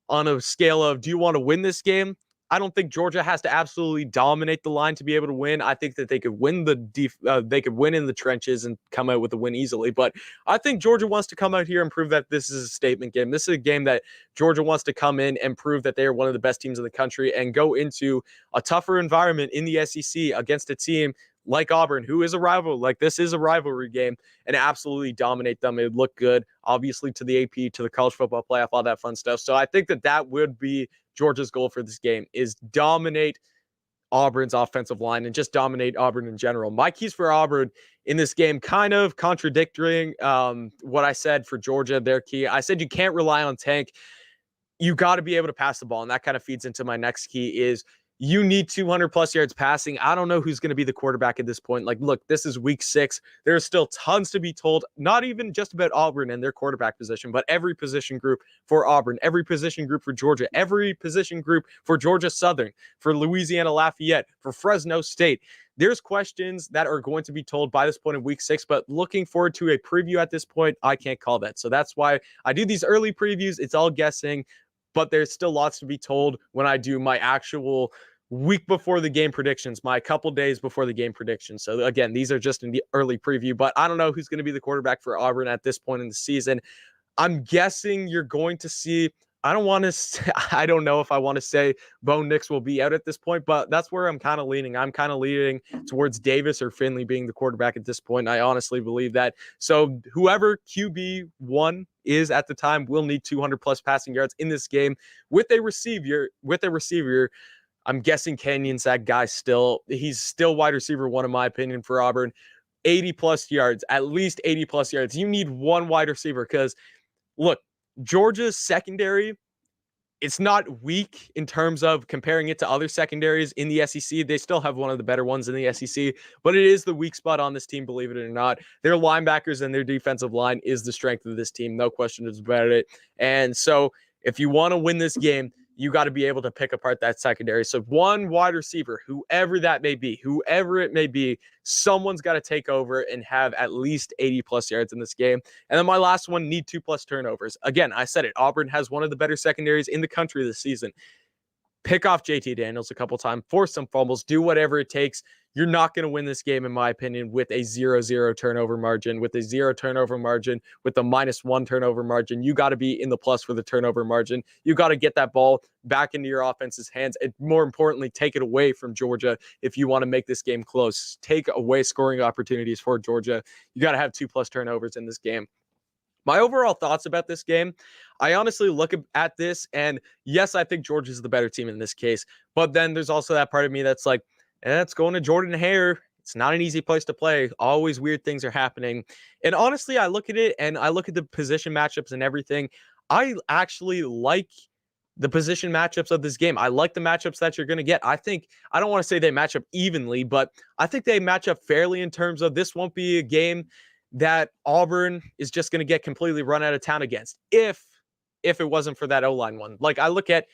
on a scale of, do you want to win this game? I don't think Georgia has to absolutely dominate the line to be able to win. I think that they could win they could win in the trenches and come out with a win easily. But I think Georgia wants to come out here and prove that this is a statement game. This is a game that Georgia wants to come in and prove that they are one of the best teams in the country and go into a tougher environment in the SEC against a team like Auburn, who is a rival. Like, this is a rivalry game, and absolutely dominate them. It would look good, obviously, to the AP, to the college football playoff, all that fun stuff. So I think that would be Georgia's goal for this game, is dominate Auburn's offensive line and just dominate Auburn in general. My keys for Auburn in this game, kind of contradicting what I said for Georgia, their key. I said you can't rely on Tank. You got to be able to pass the ball, and that kind of feeds into my next key is You need 200 plus yards passing. I don't know who's going to be the quarterback at this point. Like, look, this is week 6. There's still tons to be told, not even just about Auburn and their quarterback position, but every position group for Auburn, every position group for Georgia, every position group for Georgia Southern, for Louisiana Lafayette, for Fresno State. There's questions that are going to be told by this point in week 6, but looking forward to a preview at this point, I can't call that. So that's why I do these early previews. It's all guessing, but there's still lots to be told when I do my actual week before the game predictions, my couple days before the game predictions. So again, these are just in the early preview, but I don't know who's going to be the quarterback for Auburn at this point in the season. I'm guessing you're going to see, I don't know if I want to say Bo Nix will be out at this point, but that's where I'm kind of leaning. I'm kind of leaning towards Davis or Finley being the quarterback at this point. I honestly believe that. So whoever QB1 is at the time will need 200 plus passing yards in this game with a receiver. I'm guessing Canyon's that guy still. He's still wide receiver 1 in my opinion for Auburn. 80 plus yards, at least 80 plus yards. You need one wide receiver because look, Georgia's secondary, it's not weak in terms of comparing it to other secondaries in the SEC. They still have one of the better ones in the SEC, but it is the weak spot on this team, believe it or not. Their linebackers and their defensive line is the strength of this team. No question about it. And so if you want to win this game, you got to be able to pick apart that secondary. So one wide receiver, whoever it may be, someone's got to take over and have at least 80 plus yards in this game. And then my last one, need 2+ turnovers. Again, I said it, Auburn has one of the better secondaries in the country this season. Pick off JT Daniels a couple times, force some fumbles, do whatever it takes. You're not going to win this game, in my opinion, with a 0-0 turnover margin, with a 0 turnover margin, with a -1 turnover margin. You got to be in the plus for the turnover margin. You got to get that ball back into your offense's hands. And more importantly, take it away from Georgia if you want to make this game close. Take away scoring opportunities for Georgia. You got to have 2+ turnovers in this game. My overall thoughts about this game, I honestly look at this and yes, I think Georgia's the better team in this case. But then there's also that part of me that's like, it's going to Jordan Hare. It's not an easy place to play. Always weird things are happening. And honestly, I look at it and I look at the position matchups and everything. I actually like the position matchups of this game. I like the matchups that you're going to get. I don't want to say they match up evenly, but I think they match up fairly in terms of this won't be a game that Auburn is just going to get completely run out of town against if it wasn't for that O-line one. Like I look at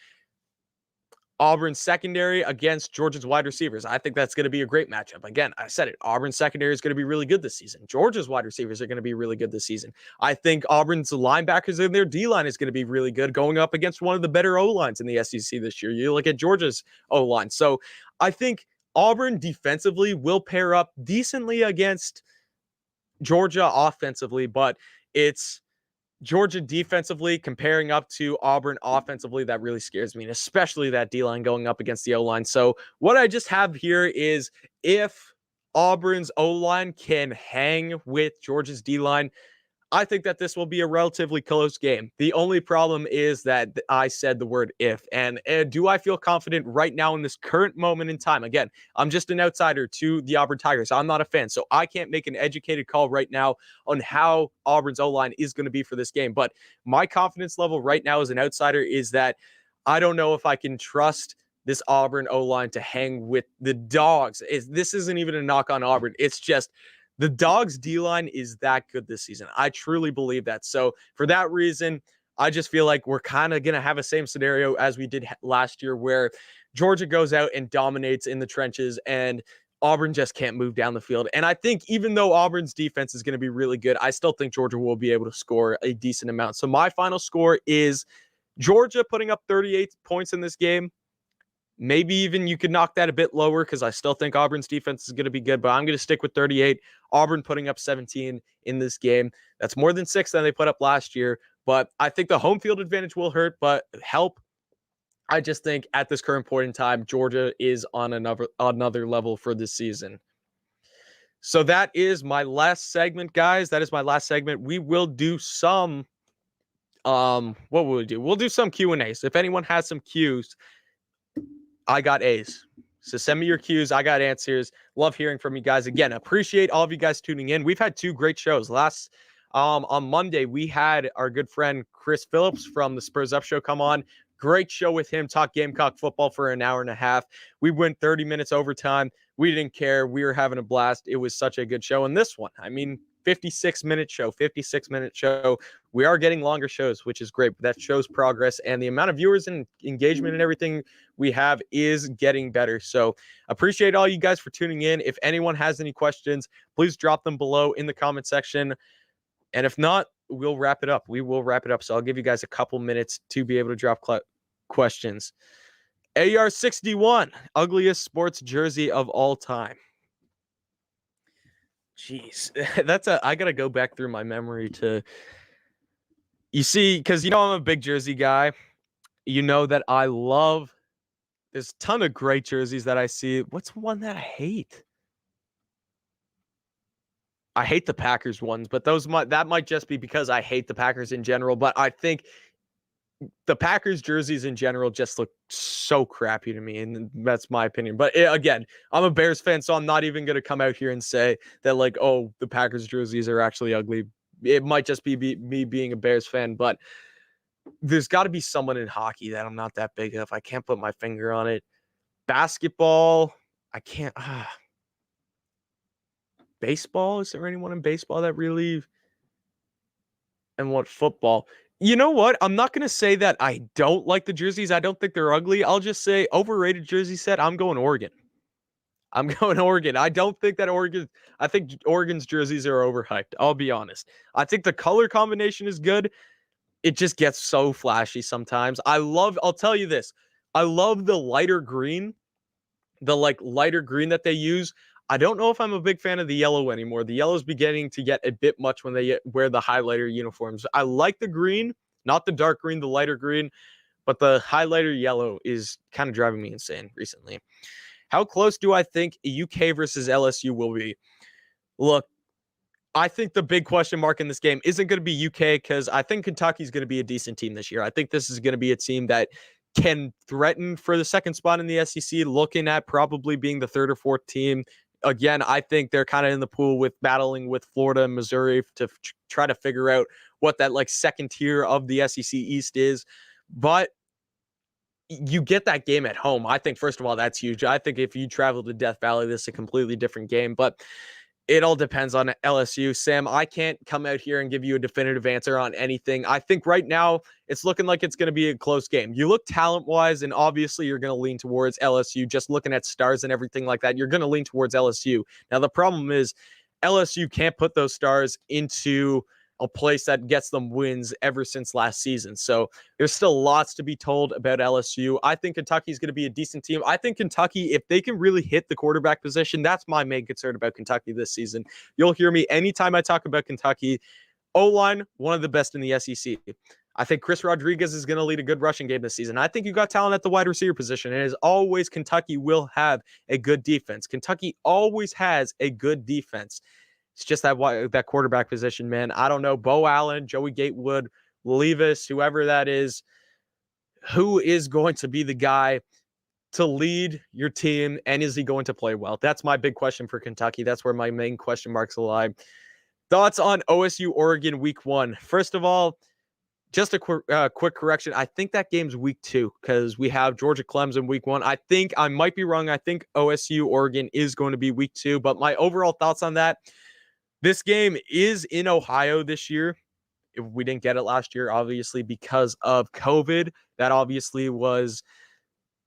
Auburn's secondary against Georgia's wide receivers. I think that's going to be a great matchup. Again, I said it. Auburn's secondary is going to be really good this season. Georgia's wide receivers are going to be really good this season. I think Auburn's linebackers and their D-line is going to be really good going up against one of the better O-lines in the SEC this year. You look at Georgia's O-line. So I think Auburn defensively will pair up decently against Georgia offensively, but it's Georgia defensively comparing up to Auburn offensively that really scares me, and especially that D-line going up against the O-line. So what I just have here is if Auburn's O-line can hang with Georgia's D-line, I think that this will be a relatively close game. The only problem is that I said the word if. And do I feel confident right now in this current moment in time? Again, I'm just an outsider to the Auburn Tigers. I'm not a fan, so I can't make an educated call right now on how Auburn's O-line is going to be for this game. But my confidence level right now as an outsider is that I don't know if I can trust this Auburn O-line to hang with the Dogs. This isn't even a knock on Auburn. It's just the Dogs' D-line is that good this season. I truly believe that. So for that reason, I just feel like we're kind of going to have a same scenario as we did last year where Georgia goes out and dominates in the trenches and Auburn just can't move down the field. And I think even though Auburn's defense is going to be really good, I still think Georgia will be able to score a decent amount. So my final score is Georgia putting up 38 points in this game. Maybe even you could knock that a bit lower because I still think Auburn's defense is going to be good, but I'm going to stick with 38. Auburn putting up 17 in this game. That's more than 6 than they put up last year, but I think the home field advantage will help. I just think at this current point in time, Georgia is on another level for this season. So that is my last segment, guys. That is my last segment. We will do some, what will we do? We'll do some Q&As. If anyone has some Qs, I got A's. So send me your Q's. I got answers. Love hearing from you guys. Again, appreciate all of you guys tuning in. We've had 2 great shows. On Monday, we had our good friend Chris Phillips from the Spurs Up Show come on. Great show with him. Talk Gamecock football for an hour and a half. We went 30 minutes overtime. We didn't care. We were having a blast. It was such a good show. And this one, 56-minute show. We are getting longer shows, which is great. But that shows progress, and the amount of viewers and engagement and everything we have is getting better. So appreciate all you guys for tuning in. If anyone has any questions, please drop them below in the comment section. And if not, we'll wrap it up. We will wrap it up. So I'll give you guys a couple minutes to be able to drop questions. AR61, ugliest sports jersey of all time. Jeez, I got to go back through my memory to, you see, because I'm a big jersey guy. You know that I love, there's a ton of great jerseys that I see. What's one that I hate? I hate the Packers ones, but that might just be because I hate the Packers in general. But I think the Packers jerseys in general just look so crappy to me, and that's my opinion. But again, I'm a Bears fan, so I'm not even going to come out here and say that, like, oh, the Packers jerseys are actually ugly. It might just be me being a Bears fan, but there's got to be someone in hockey that I'm not that big of. I can't put my finger on it. Basketball, I can't. Baseball, is there anyone in baseball that really? And what football? You know what? I'm not going to say that I don't like the jerseys. I don't think they're ugly. I'll just say overrated jersey set. I'm going Oregon. I don't think that I think Oregon's jerseys are overhyped. I'll be honest. I think the color combination is good. It just gets so flashy sometimes. I'll tell you this. I love the lighter green, lighter green that they use. I don't know if I'm a big fan of the yellow anymore. The yellow's beginning to get a bit much when they wear the highlighter uniforms. I like the green, not the dark green, the lighter green, but the highlighter yellow is kind of driving me insane recently. How close do I think UK versus LSU will be? Look, I think the big question mark in this game isn't going to be UK, because I think Kentucky's going to be a decent team this year. I think this is going to be a team that can threaten for the second spot in the SEC, looking at probably being the third or fourth team. Again, I think they're kind of in the pool with battling with Florida and Missouri to try to figure out what that second tier of the SEC East is. But you get that game at home. I think, first of all, that's huge. I think if you travel to Death Valley, this is a completely different game. But it all depends on LSU. Sam, I can't come out here and give you a definitive answer on anything. I think right now it's looking like it's going to be a close game. You look talent-wise, and obviously you're going to lean towards LSU. Just looking at stars and everything like that, you're going to lean towards LSU. Now, the problem is LSU can't put those stars into a place that gets them wins ever since last season. So there's still lots to be told about LSU. I think Kentucky's going to be a decent team. I think Kentucky, if they can really hit the quarterback position, that's my main concern about Kentucky this season. You'll hear me anytime I talk about Kentucky. O-line, one of the best in the SEC. I think Chris Rodriguez is going to lead a good rushing game this season. I think you got talent at the wide receiver position. And as always, Kentucky will have a good defense. Kentucky always has a good defense. It's just that quarterback position, man. I don't know. Bo Allen, Joey Gatewood, Levis, whoever that is, who is going to be the guy to lead your team, and is he going to play well? That's my big question for Kentucky. That's where my main question marks lie. Thoughts on OSU Oregon week 1? First of all, just a quick correction. I think that game's week 2, because we have Georgia Clemson week 1. I think I might be wrong. I think OSU Oregon is going to be week 2. But my overall thoughts on that, this game is in Ohio this year. If we didn't get it last year, obviously, because of COVID. That obviously was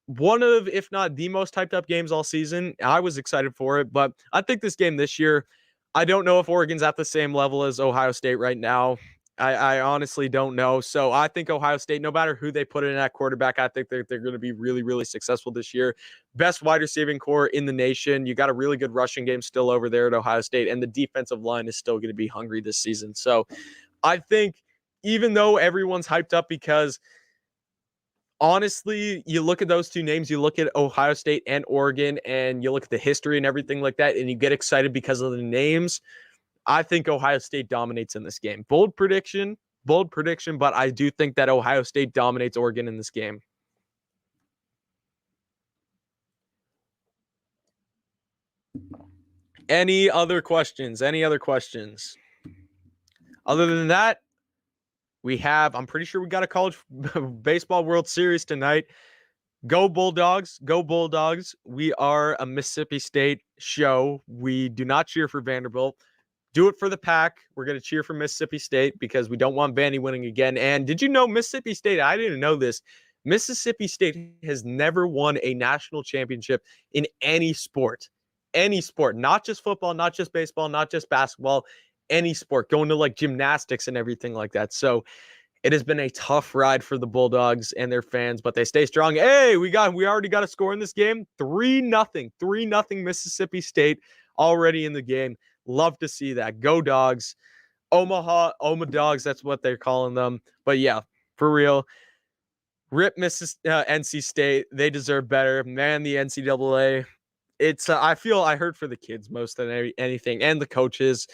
one of, if not the most hyped up games all season. I was excited for it, but I think this game this year, I don't know if Oregon's at the same level as Ohio State right now. I honestly don't know. So I think Ohio State, no matter who they put in at quarterback, I think they're going to be really, really successful this year. Best wide receiving core in the nation. You got a really good rushing game still over there at Ohio State, and the defensive line is still going to be hungry this season. So I think even though everyone's hyped up, because honestly, you look at those two names, you look at Ohio State and Oregon, and you look at the history and everything like that, and you get excited because of the names. I think Ohio State dominates in this game. Bold prediction, but I do think that Ohio State dominates Oregon in this game. Any other questions? Other than that, I'm pretty sure we got a college baseball World Series tonight. Go Bulldogs. Go Bulldogs. We are a Mississippi State show. We do not cheer for Vanderbilt. Do it for the Pack. We're going to cheer for Mississippi State because we don't want Vandy winning again. And did you know Mississippi State? I didn't know this. Mississippi State has never won a national championship in any sport. Any sport. Not just football, not just baseball, not just basketball. Any sport. Going to like gymnastics and everything like that. So it has been a tough ride for the Bulldogs and their fans, but they stay strong. Hey, we already got a score in this game. 3-0. 3-0 Mississippi State already in the game. Love to see that. Go Dogs. Oma Dogs, that's what they're calling them. But yeah, for real. Rip NC State. They deserve better. Man, the NCAA. It's I heard for the kids most than anything and the coaches.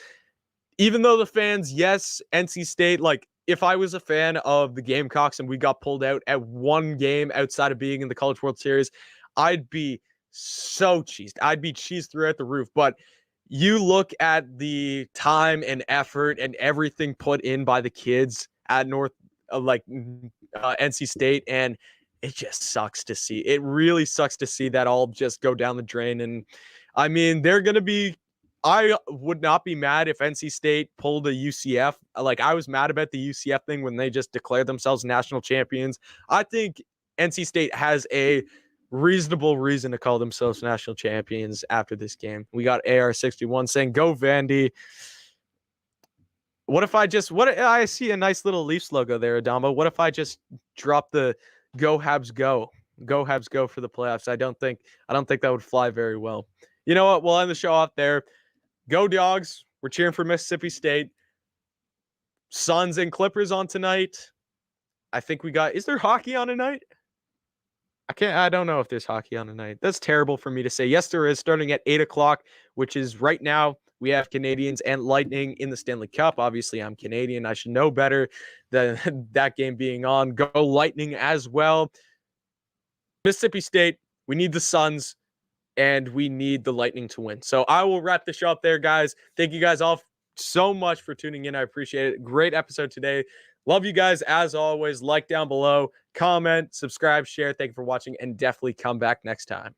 Even though the fans, yes, NC State, like if I was a fan of the Gamecocks and we got pulled out at one game outside of being in the College World Series, I'd be so cheesed. I'd be cheesed throughout the roof. But you look at the time and effort and everything put in by the kids at NC State, and it just sucks to see. It really sucks to see that all just go down the drain. And I mean, I would not be mad if NC State pulled a UCF. Like, I was mad about the UCF thing when they just declared themselves national champions. I think NC State has a reasonable reason to call themselves national champions after this game. We got AR61 saying, go Vandy. I see a nice little Leafs logo there, Adamo. What if I just drop the go Habs go? Go Habs go for the playoffs. I don't think that would fly very well. You know what? We'll end the show off there. Go Dogs. We're cheering for Mississippi State. Suns and Clippers on tonight. I think is there hockey on tonight? I don't know if there's hockey on tonight. That's terrible for me to say. Yes, there is, starting at 8 o'clock, which is right now. We have Canadians and Lightning in the Stanley Cup. Obviously, I'm Canadian. I should know better than that game being on. Go Lightning as well. Mississippi State, we need the Suns, and we need the Lightning to win. So I will wrap the show up there, guys. Thank you guys all so much for tuning in. I appreciate it. Great episode today. Love you guys as always. Like down below, comment, subscribe, share. Thank you for watching, and definitely come back next time.